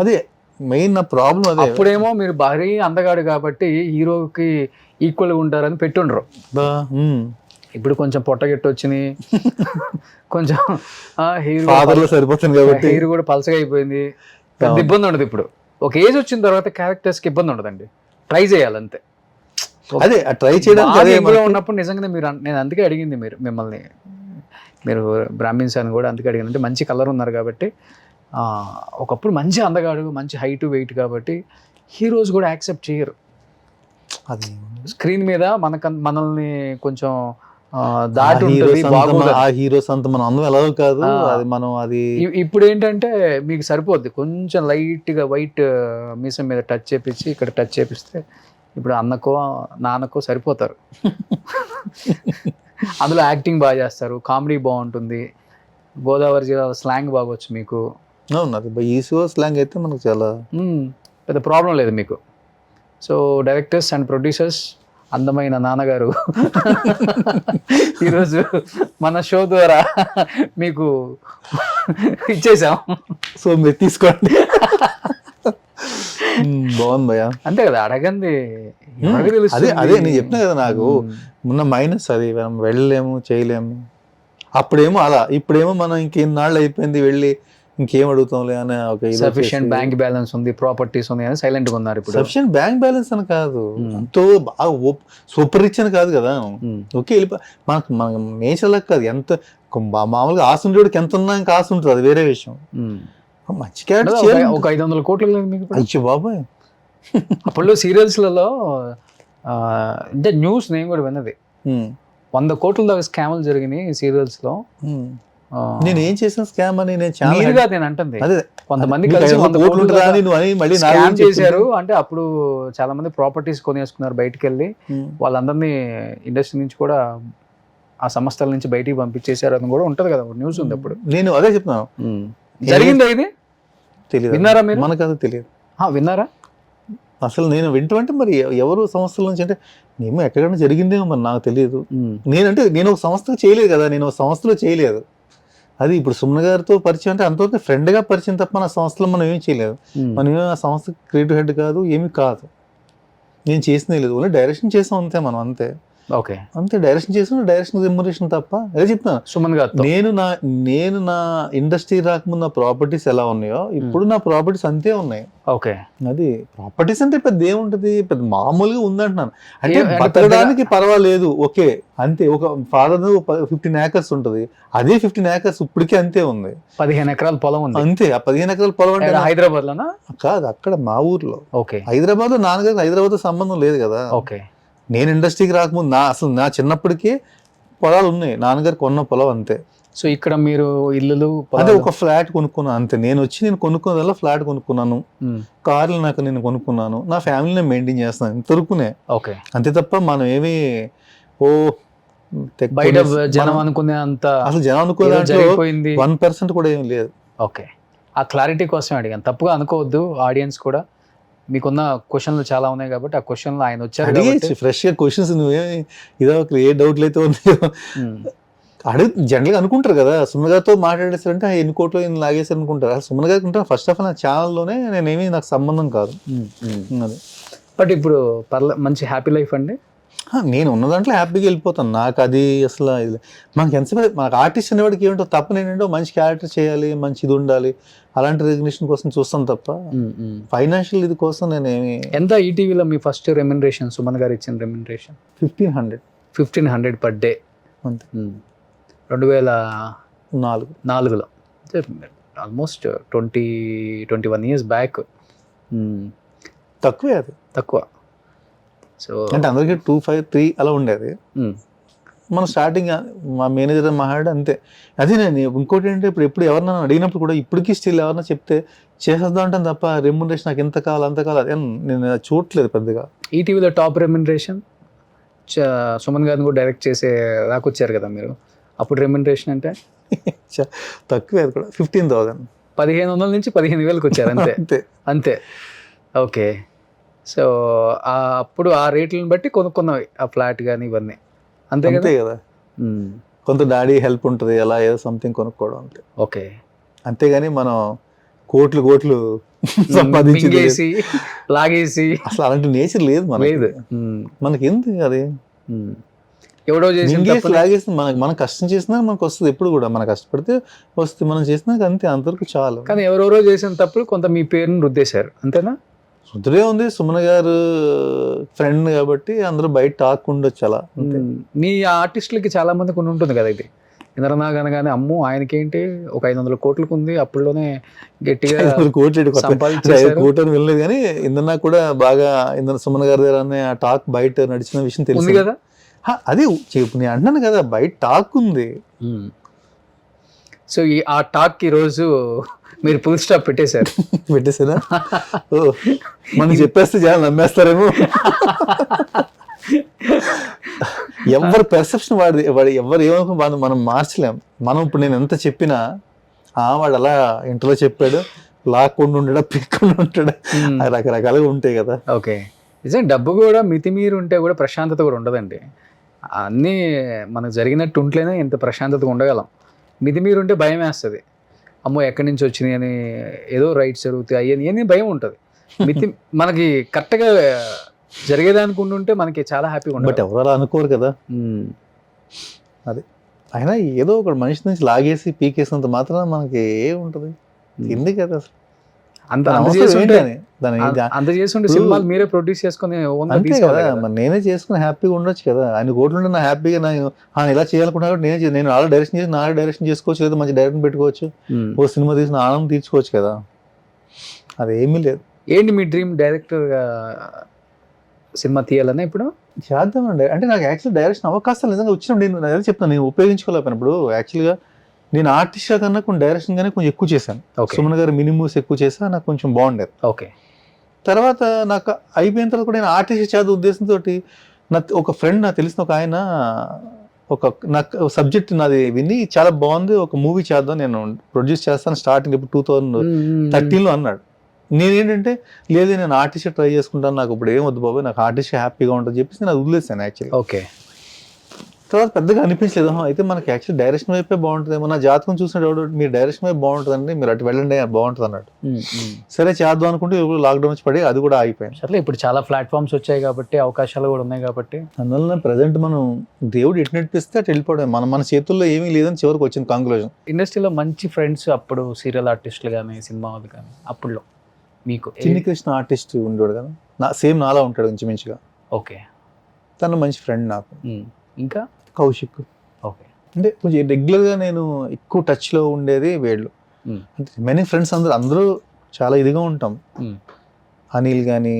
అదే మెయిన్ నా ప్రాబ్లం అదే. అప్పుడేమో మీరు భారీ అందగాడు కాబట్టి హీరోకి ఈక్వల్గా ఉంటారని పెట్టుండ్రు. ఇప్పుడు కొంచెం పొట్టగెట్టు వచ్చినాయి, కొంచెం హీరో సరిపోతుంది కాబట్టి హీరో కూడా పలసగా అయిపోయింది, పెద్ద ఇబ్బంది ఉండదు. ఇప్పుడు ఒక ఏజ్ వచ్చిన తర్వాత క్యారెక్టర్స్కి ఇబ్బంది ఉండదండి, ట్రై చేయాలంతే. అదే ట్రై చేయడం ఉన్నప్పుడు నిజంగానే మీరు, నేను అందుకే అడిగింది మిమ్మల్ని, మీరు బ్రాహ్మిన్స్ అని కూడా అందుకే అడిగాను. అంటే మంచి కలర్ ఉన్నారు కాబట్టి, ఒకప్పుడు మంచి అందగాడు, మంచి హైట్ వెయిట్ కాబట్టి హీరోస్ కూడా యాక్సెప్ట్ చేయరు. అది స్క్రీన్ మీద మనల్ని కొంచెం దాటి ఉంటుంది. ఆ హీరోస్ అంత మనం అందం ఎలా కాదు, అది మనం అది. ఇప్పుడు ఏంటంటే మీకు సరిపోద్ది, కొంచెం లైట్గా వైట్ మీసం మీద టచ్ చేపించి ఇక్కడ టచ్ చేపిస్తే ఇప్పుడు అన్నకో నాన్నకో సరిపోతారు. అందులో యాక్టింగ్ బాగా చేస్తారు, కామెడీ బాగుంటుంది, గోదావరి జిల్లా స్లాంగ్ బాగొచ్చు మీకు. అవును, అది ఈసో స్లాంగ్ అయితే మనకు చాలా పెద్ద ప్రాబ్లం లేదు మీకు. సో డైరెక్టర్స్ అండ్ ప్రొడ్యూసర్స్, అందమైన నాన్నగారు ఈరోజు మన షో ద్వారా మీకు ఇచ్చేసాం. సో మీరు తీసుకోండి. బాగుంది భయ్యా. అంతే కదా, అడగంది అదే అదే నేను చెప్పినా కదా, నాకు ఉన్న మైనస్ అది, మనం వెళ్ళలేము చేయలేము. అప్పుడేమో అలా, ఇప్పుడేమో మనం ఇంకెన్నాళ్ళు అయిపోయింది వెళ్ళి ఇంకేం అడుగుతాంలే అని ఒక సఫిషియెంట్ బ్యాంక్ బ్యాలెన్స్ ఉంది, ప్రాపర్టీస్ ఉంది అని సైలెంట్ గా ఉన్నారు. ఇప్పుడు సఫిషియెంట్ బ్యాంక్ బ్యాలెన్స్ అని కాదు, ఎంతో బాగా సూపర్ రిచ్ అని కాదు కదా. ఓకే, మనకు మన నేచర్ లాగా కాదు, ఎంత మామూలుగా ఆశ ఉండేవాడికి ఎంత ఉన్నా ఇంకా ఆశ ఉంటుంది, అది వేరే విషయం. మంచి క్యారెక్టర్ ఒక 500 కోట్లు మీకు. అయ్యో బాబాయ్, అప్పుడు సీరియల్స్లలో అంటే న్యూస్ నేను కూడా విన్నది, 100 కోట్ల దాకా స్కామ్లు జరిగినాయి సీరియల్స్ లో. నేను ఏం చేసిన స్కామ్ అని నేను అంటుంది, కొంతమంది కలిసి చేశారు. అంటే అప్పుడు చాలా మంది ప్రాపర్టీస్ కొనేసుకున్నారు బయటికి వెళ్ళి, వాళ్ళందరినీ ఇండస్ట్రీ నుంచి కూడా ఆ సంస్థల నుంచి బయటికి పంపించేశారు అని కూడా ఉంటది కదా, న్యూస్ ఉంది అప్పుడు. నేను అదే చెప్తున్నాను, జరిగిందా ఇది? తెలియదు, విన్నారా మీరు? మనకు అది తెలియదు. విన్నారా? అసలు నేను వింటుంటే మరి ఎవరు సంస్థల నుంచి అంటే మేము ఎక్కడైనా జరిగిందేమో మరి నాకు తెలియదు. నేను ఒక సంస్థకు చేయలేదు కదా, నేను ఒక సంస్థలో చేయలేదు. అది ఇప్పుడు సుమన్ గారితో పరిచయం అంటే అంతవరకు ఫ్రెండ్గా పరిచయం తప్ప మన సంస్థలో మనం ఏమీ చేయలేదు. మనం ఏమి ఆ సంస్థ క్రియేటివ్ హెడ్ కాదు, ఏమీ కాదు. నేను చేసినే లేదు, ఓన్లీ డైరెక్షన్ చేసాం అంతే. మనం అంతే ఓకే, అంతే డైరెక్షన్ చేసిన డైరెక్షన్ రెమ్యునరేషన్ తప్ప. అదే చెప్తాను సుమన్ గారు, నేను నా ఇండస్ట్రీ రాకముందు నా ప్రాపర్టీస్ ఎలా ఉన్నాయో ఇప్పుడు నా ప్రాపర్టీస్ అంతే ఉన్నాయి. ఓకే, అది ప్రాపర్టీస్ అంటే పెద్ద ఏముంటది, పెద్ద మామూలుగా ఉందంటున్నాను. అంటే బతకడానికి పర్వాలేదు, ఓకే అంతే. ఒక ఫాదర్ 15 acres ఉంటుంది, అదే 15 acres ఇప్పటికే అంతే ఉంది. 15 ఎకరాల పొలం ఉంది అంతే. ఆ 15 ఎకరాల పొలం అంటే హైదరాబాద్ లోనా? కాదు, అక్కడ మా ఊర్లో. ఓకే, హైదరాబాద్ లో నాన్నగారు హైదరాబాద్ తో సంబంధం లేదు కదా. ఓకే, నేను ఇండస్ట్రీకి రాకముందు అసలు నా చిన్నప్పటికీ పొలాలు ఉన్నాయి, నాన్నగారు కొన్న పొలం అంతే. సో ఇక్కడ మీరు ఇల్లులు అదే ఒక ఫ్లాట్ కొనుక్కున్నాను అంతే. నేను కొనుక్కున్నదల్లా ఫ్లాట్ కొనుక్కున్నాను, కార్లు నేను కొనుక్కున్నాను, నా ఫ్యామిలీని మెయింటైన్ చేస్తున్నాను ఇంతవరకునే. ఓకే, అంతే తప్ప మనం ఏమి బయట జనం అనుకునే అంత అసలు జనం అనుకునే 1% కూడా ఏమి లేదు. ఓకే, ఆ క్లారిటీ కోసం అడిగాను, తప్పుగా అనుకోవద్దు. ఆడియన్స్ కూడా మీకున్న క్వశ్చన్లు చాలా ఉన్నాయి కాబట్టి ఆ క్వశ్చన్లు ఆయన వచ్చారు ఫ్రెష్ గా క్వశ్చన్స్. నువ్వేమి ఇదో ఏ డౌట్లు అయితే ఉన్నాయో అడుగు. జనరల్ గా అనుకుంటారు కదా, సుమన్ గారితో మాట్లాడేసారంటే ఎన్ని కోట్లు ఎన్ని లాగేసారు అనుకుంటారు. సుమన్ గారికి ఉంటాను ఫస్ట్ ఆఫ్ ఆల్ నా ఛానల్లోనే నేనేమి నాకు సంబంధం కాదు అది. బట్ ఇప్పుడు మంచి హ్యాపీ లైఫ్ అండి. నేను ఉన్న దాంట్లో హ్యాపీగా వెళ్ళిపోతాను. నాకు అది అసలు మనకి ఎంతసేపు మనకు ఆర్టిస్ట్ అనేవాడికి ఏమిటో తప్పని ఏంటంటే మంచి క్యారెక్టర్ చేయాలి, మంచి ఇది ఉండాలి, అలాంటి రికగ్నిషన్ కోసం చూస్తాను తప్ప ఫైనాన్షియల్ ఇది కోసం నేనేమి. ఎంత ఈటీవీలో మీ ఫస్ట్ రెమ్యునరేషన్ సుమన్ గారు ఇచ్చిన రెమ్యునరేషన్? 1500 పర్ డే అంతే. 2004లో ఆల్మోస్ట్ 21 years బ్యాక్. తక్కువే, అది తక్కువ. సో అంటే అందరికీ 2, 5, 3 అలా ఉండేది. మనం స్టార్టింగ్ మా మేనేజర్ మాట్లాడి అంతే. అదే నేను ఇంకోటి ఏంటంటే ఎప్పుడు ఎవరన్నా అడిగినప్పుడు కూడా ఇప్పటికీ స్టిల్ ఎవరన్నా చెప్తే చేసేద్దాం అంటాను తప్ప రెమ్యునరేషన్ నాకు ఎంత కావాలి అంత కావాలి అదే నేను చూడట్లేదు పెద్దగా. ఈటీవీలో టాప్ రెమ్యునరేషన్ సుమన్ గారిని కూడా డైరెక్ట్ చేసే రాకొచ్చారు కదా మీరు, అప్పుడు రెమ్యునరేషన్ అంటే తక్కువే, అది కూడా 15,000. 1500 నుంచి 15,000కి వచ్చారు అంతే. అంతే అంతే. ఓకే, సో అప్పుడు ఆ రేట్లను బట్టి కొనుక్కున్నవి ఆ ఫ్లాట్ కానీ ఇవన్నీ అంతే కదా. కొంత డాడీ హెల్ప్ ఉంటుంది, అలా ఏదో సంథింగ్ కొనుక్కోవడం అంతే. ఓకే, అంతేగాని మనం కోట్లు సంపాదించి లాగేసి అసలు అలాంటి నేచర్ లేదు లేదు మనకి. ఎందుకు అది ఎవడో చేసి లాగేసి మనం కష్టం చేసినా మనకు వస్తుంది. ఎప్పుడు కూడా మనం కష్టపడితే వస్తుంది, మనం చేసినాక అంతే, అంతవరకు చాలు. కానీ ఎవరెవరో చేసిన తప్పుడు కొంత మీ పేరుని రుద్దేశారు అంతేనా? రుద్రే ఉంది, సుమన్ గారు ఫ్రెండ్ కాబట్టి అందరూ బయట టాక్ ఉండొచ్చు అలా. మీ ఆర్టిస్టులకి చాలా మంది కొన్ని ఉంటుంది కదా, ఇది ఇంద్రనాగ్ అనగానే అమ్ము ఆయనకేంటి ఒక 500 కోట్లకు ఉంది, అప్పుడులోనే గట్టిగా 500 కోట్లు వెళ్ళలేదు. కానీ ఇంద్రనాగ్ కూడా బాగా సుమన్ గారి దగ్గర ఆ టాక్ బయట నడిచిన విషయం తెలుసు కదా. అదే నేను అంటున్నాను కదా, బయట టాక్ ఉంది. సో ఆ టాక్ ఈ రోజు మీరు ఫుల్ స్టాప్ పెట్టేశారు. పెట్టేసారా? మనం చెప్పేస్తే చాలా నమ్మేస్తారేమో. ఎవరి పెర్సెప్షన్ వాడు ఎవరు ఏమనుకో మనం మార్చలేం. మనం ఇప్పుడు నేను ఎంత చెప్పినా వాడు అలా ఇంట్లో చెప్పాడు, లాక్కుండా ఉంటాడా, పిక్కుండా ఉంటాడా, రకరకాలుగా ఉంటాయి కదా. ఓకే, నిజం. డబ్బు కూడా మితిమీరు ఉంటే కూడా ప్రశాంతత కూడా ఉండదండి. అన్నీ మనకు జరిగినట్టు ఉంటేనే ఇంత ప్రశాంతతగా ఉండగలం. మితిమీరు ఉంటే భయం వేస్తుంది, అమ్మో ఎక్కడి నుంచి వచ్చినాయి అని, ఏదో రైట్స్ జరుగుతాయి అయ్యని భయం ఉంటుంది. మనకి కరెక్ట్గా జరిగేదానికి ఉంటే మనకి చాలా హ్యాపీగా ఉంటుంది. బట్ ఎవరు అలా అనుకోరు కదా. అది అయినా ఏదో ఒక మనిషి నుంచి లాగేసి పీకేసినంత మాత్రం మనకి ఏముంటుంది, ఎందుకు కదా అసలు అంత చేస్తుంటే సినిమాలు మీరే ప్రొడ్యూస్ చేసుకుని అంతే కదా. మరి నేనే చేసుకుని హ్యాపీగా ఉండొచ్చు కదా. ఆయన కోట్లు నా హ్యాపీగా ఇలా చేయాలనుకున్నా నేను ఆల్రెడీ డైరెక్షన్ చేసి నాలుగు డైరెక్షన్ చేసుకోవచ్చు, లేదా మంచి డైరెక్షన్ పెట్టుకోవచ్చు, ఓ సినిమా తీసిన ఆనందం తీర్చుకోవచ్చు కదా. అదేమీ లేదు. ఏంటి మీ డ్రీమ్? డైరెక్టర్గా సినిమా తీయాలన్నా ఇప్పుడు చేద్దామండి. అంటే నాకు యాక్చువల్ డైరెక్షన్ అవకాశాలు నిజంగా వచ్చినప్పుడు నేను అదే చెప్తాను, నేను ఉపయోగించుకోలేకపోయినప్పుడు. యాక్చువల్గా నేను ఆర్టిస్ట్గా కన్నా కొంచెం డైరెక్షన్ గానే కొంచెం ఎక్కువ చేశాను. సుమన్ గారు మినిమూస్ ఎక్కువ చేసా, నాకు కొంచెం బాగుండేది. ఓకే, తర్వాత నాకు అయిపోయిన తర్వాత కూడా నేను ఆర్టిస్ట్ చేద్దాం ఉద్దేశంతో ఒక ఫ్రెండ్ నాకు తెలిసిన ఒక ఆయన నాకు సబ్జెక్ట్ నాది విని చాలా బాగుంది, ఒక మూవీ చేద్దాం, నేను ప్రొడ్యూస్ చేస్తాను స్టార్టింగ్ ఇప్పుడు 2013లో అన్నాడు. నేనేంటంటే లేదు నేను ఆర్టిస్ట్ ట్రై చేసుకుంటాను, నాకు ఇప్పుడు ఏం వద్దు బాబు, నాకు ఆర్టిస్ట్ హ్యాపీగా ఉంటుంది చెప్పేసి నేను అది వదిలేసాను యాక్చువల్లీ. ఓకే. తర్వాత పెద్దగా అనిపించలేదు, అయితే మనకి యాక్చువల్లీ డైరెక్షన్ వైపే బాగుంటుందేమో, నా జాతకం చూసినప్పుడు మీరు డైరెక్షన్ వైపు బాగుంటుందండి, మీరు అటు వెళ్ళండి బాగుంటుంది అన్నట్టు. సరే చేద్దాం అనుకుంటే లాక్డౌన్ వచ్చి పడి అది కూడా ఆగిపోయింది. అట్లా ఇప్పుడు చాలా ప్లాట్ఫామ్స్ వచ్చాయి కాబట్టి, అవకాశాలు కూడా ఉన్నాయి కాబట్టి, అందువల్ల ప్రజెంట్ మనం దేవుడు ఎటు నడిపిస్తే అటు వెళ్ళిపోవడం, మన చేతుల్లో ఏమీ లేదని చివరికి వచ్చింది కంక్లూజన్. ఇండస్ట్రీలో మంచి ఫ్రెండ్స్ అప్పుడు సీరియల్ ఆర్టిస్టులు కానీ సినిమా వాళ్ళు కానీ అప్పుడులో మీకు? చిన్ని కృష్ణ ఆర్టిస్ట్ ఉండేవాడు కదా, సేమ్ నాలా ఉంటాడు ఇంచుమించుగా. ఓకే. తను మంచి ఫ్రెండ్ నాకు. ఇంకా కౌశిక్. ఓకే. అంటే కొంచెం రెగ్యులర్గా నేను ఎక్కువ టచ్లో ఉండేది వీళ్ళు. అంటే మెనీ ఫ్రెండ్స్ అందరూ చాలా ఇదిగా ఉంటాం. అనిల్ కానీ.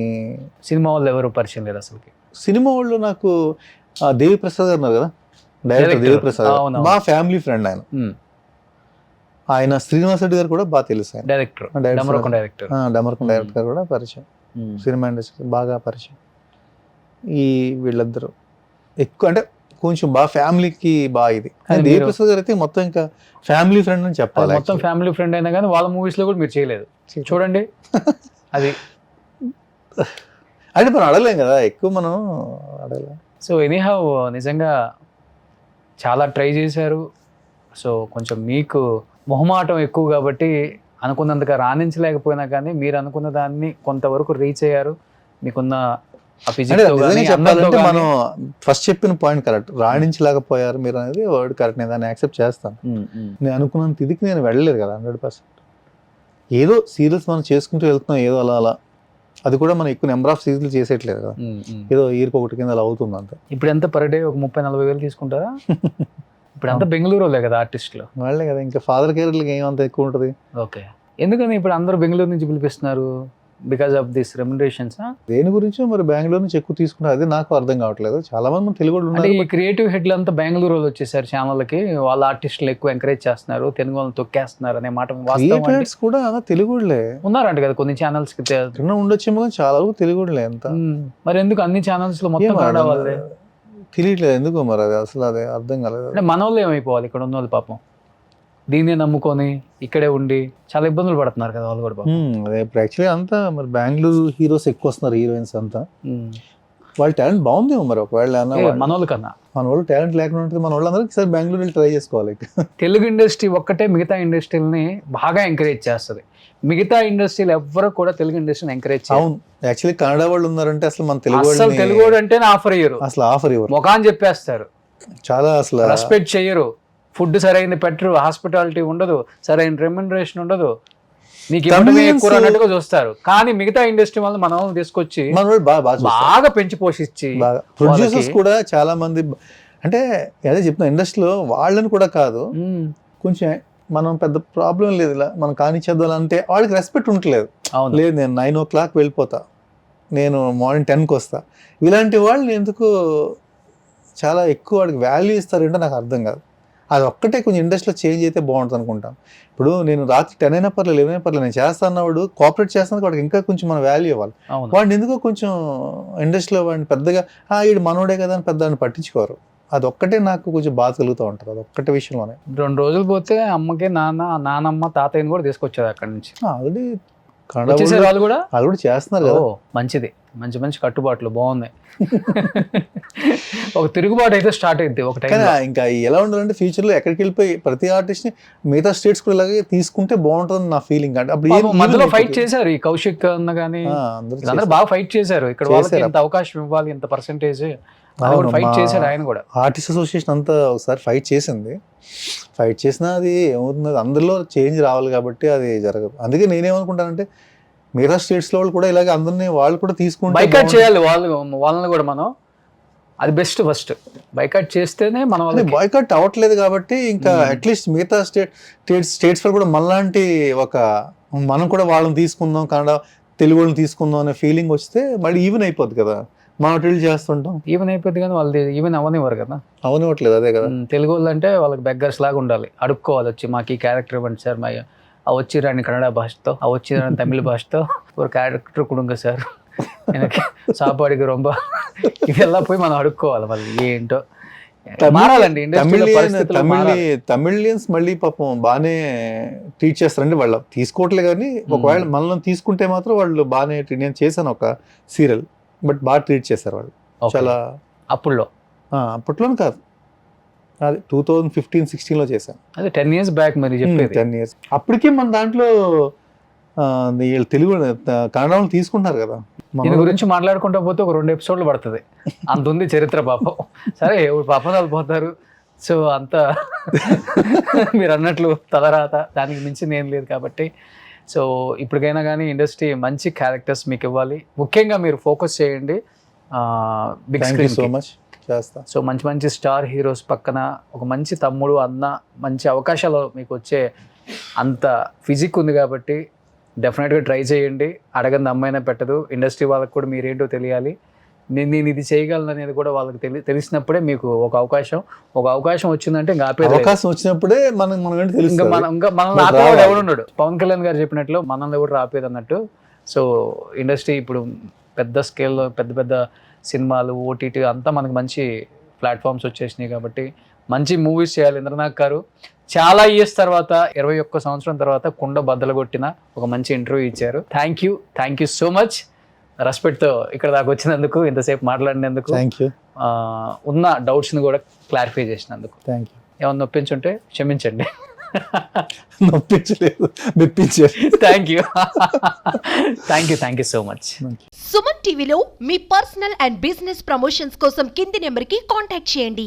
సినిమా వాళ్ళు ఎవరు పరిచయం లేదు అసలుకి? సినిమా వాళ్ళు నాకు దేవి ప్రసాద్ గారు ఉన్నారు కదా, డైరెక్టర్ దేవి ప్రసాద్, మా ఫ్యామిలీ ఫ్రెండ్ ఆయన. ఆయన శ్రీనివాస్ రెడ్డి గారు కూడా బాగా తెలుసు, ఆయన డైరెక్టర్, డమరకొండ డైరెక్టర్ గారు కూడా పరిచయం, సినిమా ఇండస్ట్రీ బాగా పరిచయం. ఈ వీళ్ళిద్దరు ఎక్కువ అంటే కొంచెం బాగా ఫ్యామిలీకి బాగా ఇది. దేవి ప్రసాద్ గారు అయితే మొత్తం ఇంకా ఫ్యామిలీ ఫ్రెండ్ అని చెప్పాలి. మొత్తం ఫ్యామిలీ ఫ్రెండ్ అయినా కానీ వాళ్ళ మూవీస్ లో కూడా మీరు చేయలేదు చూడండి. అది అంటే మనం అడగలేం కదా, ఎక్కువ మనం అడగలేం. సో ఎనీహౌ నిజంగా చాలా ట్రై చేశారు. సో కొంచెం మీకు మొహమాటం ఎక్కువ కాబట్టి అనుకున్నంతగా రాణించలేకపోయినా కానీ మీరు అనుకున్న దాన్ని కొంతవరకు రీచ్ అయ్యారు. మీకున్న చెప్పాలంటే మనం ఫస్ట్ చెప్పిన పాయింట్ కరెక్ట్, రాణించలేకపోయారు మీరు అనేది వర్డ్ కరెక్ట్, నేను దాన్ని యాక్సెప్ట్ చేస్తాను. నేను అనుకున్నంత ఇదికి నేను వెళ్ళలేదు కదా 100%. ఏదో సీరియల్స్ మనం చేసుకుంటూ వెళ్తున్నాం, ఏదో అలా అలా, అది కూడా మనం ఎక్కువ నెంబర్ ఆఫ్ సీరియల్ చేసేట్లేదు కదా, ఏదో ఇయర్కి ఒకటి కింద అలా అవుతుంది అంతే. ఇప్పుడు ఎంత పర్ డే? ఒక 30-40 వేలు తీసుకుంటారా? ఇప్పుడు అంతా బెంగళూరులో కదా ఆర్టిస్టులు వాళ్ళే కదా, ఇంకా ఫాదర్ కేర్లకి ఏమంత ఎక్కువ ఉంటుంది. ఓకే. ఎందుకని ఇప్పుడు అందరూ బెంగళూరు నుంచి పిలిపిస్తున్నారు? Because of this remunerations? దేని గురించో మరి బెంగళూరు నుంచి ఎక్కువ తీసుకుంటారు, అది నాకు అర్థం కావట్లేదు. చాలా మంది మన తెలుగు వాళ్ళు ఉన్నారు. ఈ క్రియేటివ్ హెడ్లు అంతా బెంగళూరు వాళ్ళు వచ్చేసారు ఛానల్కి, వాళ్ళ ఆర్టిస్టులు ఎక్కువ ఎంకరేజ్ చేస్తున్నారు, తెలుగు వాళ్ళని తొక్కేస్తున్నారు అనే మాట కూడా తెలుగు వాళ్ళే ఉన్నారంట కదా కొన్ని ఛానల్స్ కి. ఉండొచ్చేమో కానీ చాలా వరకు తెలుగు వాళ్ళే ఎంత. మరి ఎందుకు అన్ని ఛానల్స్ లో మొత్తం కన్నడ వాళ్ళే? తెలియట్లేదు ఎందుకో మరి, అది అసలు అదే అర్థం కాలేదు. అంటే మన వాళ్ళు ఏమైపోవాలి ఇక్కడ ఉన్న వాళ్ళు? పాపం దీన్నే నమ్ముకొని ఇక్కడే ఉండి చాలా ఇబ్బందులు పడుతున్నారు కదా వాళ్ళు కూడా. అదే ఇప్పుడు యాక్చువల్లీ అంతా మరి బెంగళూరు హీరోస్ ఎక్కువ వస్తున్నారు, హీరోయిన్స్ అంతా. వాళ్ళ టాలెంట్ బాగుందేమో మరి, ఒకవేళ మన వాళ్ళ కన్నా మన వాళ్ళు టాలెంట్ లేకుండా ఉంటుంది. మన వాళ్ళందరికీ సరే బెంగళూరు వెళ్ళి ట్రై చేసుకోవాలి. తెలుగు ఇండస్ట్రీ ఒక్కటే మిగతా ఇండస్ట్రీని బాగా ఎంకరేజ్ చేస్తుంది. మిగతా ఇండస్ట్రీలు ఎవ్వరు కూడా తెలుగు ఇండస్ట్రీని ఎంకరేజ్ చేయరు. అవును, యాక్చువల్లీ కన్నడ వాళ్ళు ఉన్నారంటే అసలు మన తెలుగు వాడు అంటే ఆఫర్ ఇయ్యరు, అసలు ఆఫర్ ఇవ్వరు, ముఖాన్ని చెప్పేస్తారు, చాలా అసలు రెస్పెక్ట్ చెయ్యరు, ఫుడ్ సరైన పెట్టరు, హాస్పిటాలిటీ ఉండదు, సరైన రెమ్యునరేషన్ ఉండదు, నీకు ఎక్కువ అన్నట్టుగా చూస్తారు. కానీ మిగతా ఇండస్ట్రీ వల్ల మనం తీసుకొచ్చి బాగా పెంచి పోషించి ప్రొడ్యూసర్స్ కూడా చాలా మంది, అంటే అదే చెప్తున్నా ఇండస్ట్రీలో వాళ్ళని కూడా కాదు, కొంచెం మనం పెద్ద ప్రాబ్లం లేదు ఇలా మనం కానిచ్చేద్దాం అంటే వాళ్ళకి రెస్పెక్ట్ ఉండట్లేదు. లేదు నేను 9 o'clock వెళ్ళిపోతా, నేను మార్నింగ్ 10కి వస్తా, ఇలాంటి వాళ్ళు ఎందుకు చాలా ఎక్కువ వాడికి వాల్యూ ఇస్తారంటే నాకు అర్థం కాదు. అది ఒక్కటే కొంచెం ఇండస్ట్రీలో చేంజ్ అయితే బాగుంటుంది అనుకుంటాం. ఇప్పుడు నేను రాత్రి 10 అయినా పర్లేదు 11 అయినా పర్లేదు నేను చేస్తాను, వాడు కోఆపరేట్ చేస్తాను, వాడికి ఇంకా కొంచెం మనం వాల్యూ ఇవ్వాలి. వాడిని ఎందుకో కొంచెం ఇండస్ట్రీలో వాడిని పెద్దగా వీడు మనోడే కదా అని పెద్ద పట్టించుకోరు. అది ఒక్కటే నాకు కొంచెం బాధ కలుగుతూ ఉంటుంది, అది ఒక్కటే విషయంలోనే. 2 రోజులు పోతే అమ్మకి నానమ్మ తాతయ్యని కూడా తీసుకొచ్చారు అక్కడి నుంచి. ఆల్రెడీ వాళ్ళు కూడా చేస్తున్నారు కదా. మంచిది, మంచి మంచి కట్టుబాట్లు బాగున్నాయి. ఒక తిరుగుబాటు అయితే స్టార్ట్ అయింది ఒక టైం. ఇంకా ఎలా ఉండాలంటే ఫ్యూచర్ లో ఎక్కడికి వెళ్ళిపోయి ప్రతి ఆర్టిస్ట్ ని మిగతా స్టేట్స్ కూడా ఇలాగే తీసుకుంటే బాగుంటుంది నా ఫీలింగ్. అంటే అప్పుడు మధ్యలో ఫైట్ చేశారు ఈ కౌశిక్ అన్న కానీ అందరూ బాగా ఫైట్ చేశారు. ఇక్కడ వాళ్ళకి ఎంత అవకాశం ఇవ్వాలి, ఎంత పర్సెంటేజ్ ఫైట్ చేశారు ఆయన కూడా. ఆర్టిస్ట్ అసోసియేషన్ అంతా ఒకసారి ఫైట్ చేసింది. ఫైట్ చేసినా అది ఏమవుతుంది, అందులో చేంజ్ రావాలి కాబట్టి అది జరగదు. అందుకే నేనేమనుకుంటానంటే మిగతా స్టేట్స్ లో వాళ్ళు కూడా ఇలాగే అందరినీ వాళ్ళు కూడా తీసుకుంటే బైకాట్ చేయాలి, వాళ్ళని కూడా మనం. అది బెస్ట్, ఫస్ట్ బైకాట్ చేస్తేనే మనం. బైకాట్ అవ్వట్లేదు కాబట్టి ఇంకా అట్లీస్ట్ మిగతా స్టేట్స్ వాళ్ళు కూడా మనలాంటి మనం కూడా వాళ్ళని తీసుకుందాం, కన్నడ తెలుగు వాళ్ళని తీసుకుందాం అనే ఫీలింగ్ వస్తే మళ్ళీ ఈవెన్ అయిపోద్ది కదా. మనం టిల్ చేస్తుంటాం, ఈవెన్ అయిపోద్ది కానీ వాళ్ళు ఈవెన్ అవనివ్వరు కదా. అవనివ్వట్లేదు, అదే కదా. తెలుగు వాళ్ళు అంటే వాళ్ళకి బెగ్గర్స్ లాగా ఉండాలి, అడుక్కోవాలి, వచ్చి మాకు ఈ క్యారెక్టర్ ఇవ్వండి సార్, మా వచ్చి రాని కన్నడ భాషతో, వచ్చి రాని తమిళ భాషతో ఒక క్యారెక్టర్ కుడుంగ సార్, సాపాడికి రొంబ, ఇవెల్లా పోయి మనం అడుక్కోవాలి. వాళ్ళు ఏంటో మారాలండి ఇండస్ట్రీలో పరిస్థితులు మారాలి. తమిళియన్స్ మళ్ళీ పాపం బాగానే ట్రీట్ చేస్తారండి. వాళ్ళు తీసుకోవట్లే కానీ ఒకవేళ మనల్ని తీసుకుంటే మాత్రం వాళ్ళు బాగానే ట్రీట్. నేను చేశాను ఒక సీరియల్, బట్ బాగా ట్రీట్ చేశారు వాళ్ళు. Okay. చాలా అప్పట్లోనే కాదు, అది 2015-16లో చేశాను. అదే 10 years బ్యాక్ మరి చెప్పేది. 10 years. అప్పటికే మన దాంట్లో వీళ్ళు తెలుగు కన్నడ తీసుకుంటున్నారు కదా. దీని గురించి మాట్లాడుకుంటూ పోతే ఒక 2 episodes పడుతుంది, అంత ఉంది చరిత్ర పాపం. సరే పాపం వాళ్ళు పోతారు, సో అంత మీరు అన్నట్లు తలరాత, దానికి మించి నేను లేదు కాబట్టి. సో ఇప్పటికైనా కానీ ఇండస్ట్రీ మంచి క్యారెక్టర్స్ మీకు ఇవ్వాలి. ముఖ్యంగా మీరు ఫోకస్ చేయండి బిగ్ స్క్రీన్. సో మచ్ చేస్తా. సో మంచి మంచి స్టార్ హీరోస్ పక్కన ఒక మంచి తమ్ముడు అన్న మంచి అవకాశాలు మీకు వచ్చే అంత ఫిజిక్ ఉంది కాబట్టి డెఫినెట్గా ట్రై చేయండి. అడగంది అమ్మాయినా పెట్టదు. ఇండస్ట్రీ వాళ్ళకి కూడా మీరేంటో తెలియాలి. నేను ఇది చేయగలను అనేది కూడా వాళ్ళకి తెలిసినప్పుడే మీకు ఒక అవకాశం వచ్చిందంటే ఇంకా ఆపేది. అవకాశం వచ్చినప్పుడే ఇంకా మనల్ని ఆపేవాడు ఎవడున్నాడు. పవన్ కళ్యాణ్ గారు చెప్పినట్లు మనల్ని ఎవరు ఆపేది అన్నట్టు. సో ఇండస్ట్రీ ఇప్పుడు పెద్ద స్కేల్లో పెద్ద సినిమాలు, ఓటీటీ అంతా మనకు మంచి ప్లాట్ఫామ్స్ వచ్చేసినాయి కాబట్టి మంచి మూవీస్ చేయాలి. ఇంద్రనాథ్ గారు చాలా ఇయర్స్ తర్వాత 21 సంవత్సరం తర్వాత కుండ బద్దలు కొట్టిన ఒక మంచి ఇంటర్వ్యూ ఇచ్చారు. Thank you so much. రెస్పెక్ట్తో ఇక్కడ దాకా వచ్చినందుకు, ఇంతసేపు మాట్లాడినందుకు, ఉన్న డౌట్స్ని కూడా క్లారిఫై చేసినందుకు. ఏమన్నా నొప్పించుంటే క్షమించండి. నొప్పించలేదు, మెప్పించారు. Thank you so much. Suman టీవీలో మీ పర్సనల్ అండ్ బిజినెస్ ప్రమోషన్స్ కోసం కింది నెంబర్కి కాంటాక్ట్ చేయండి.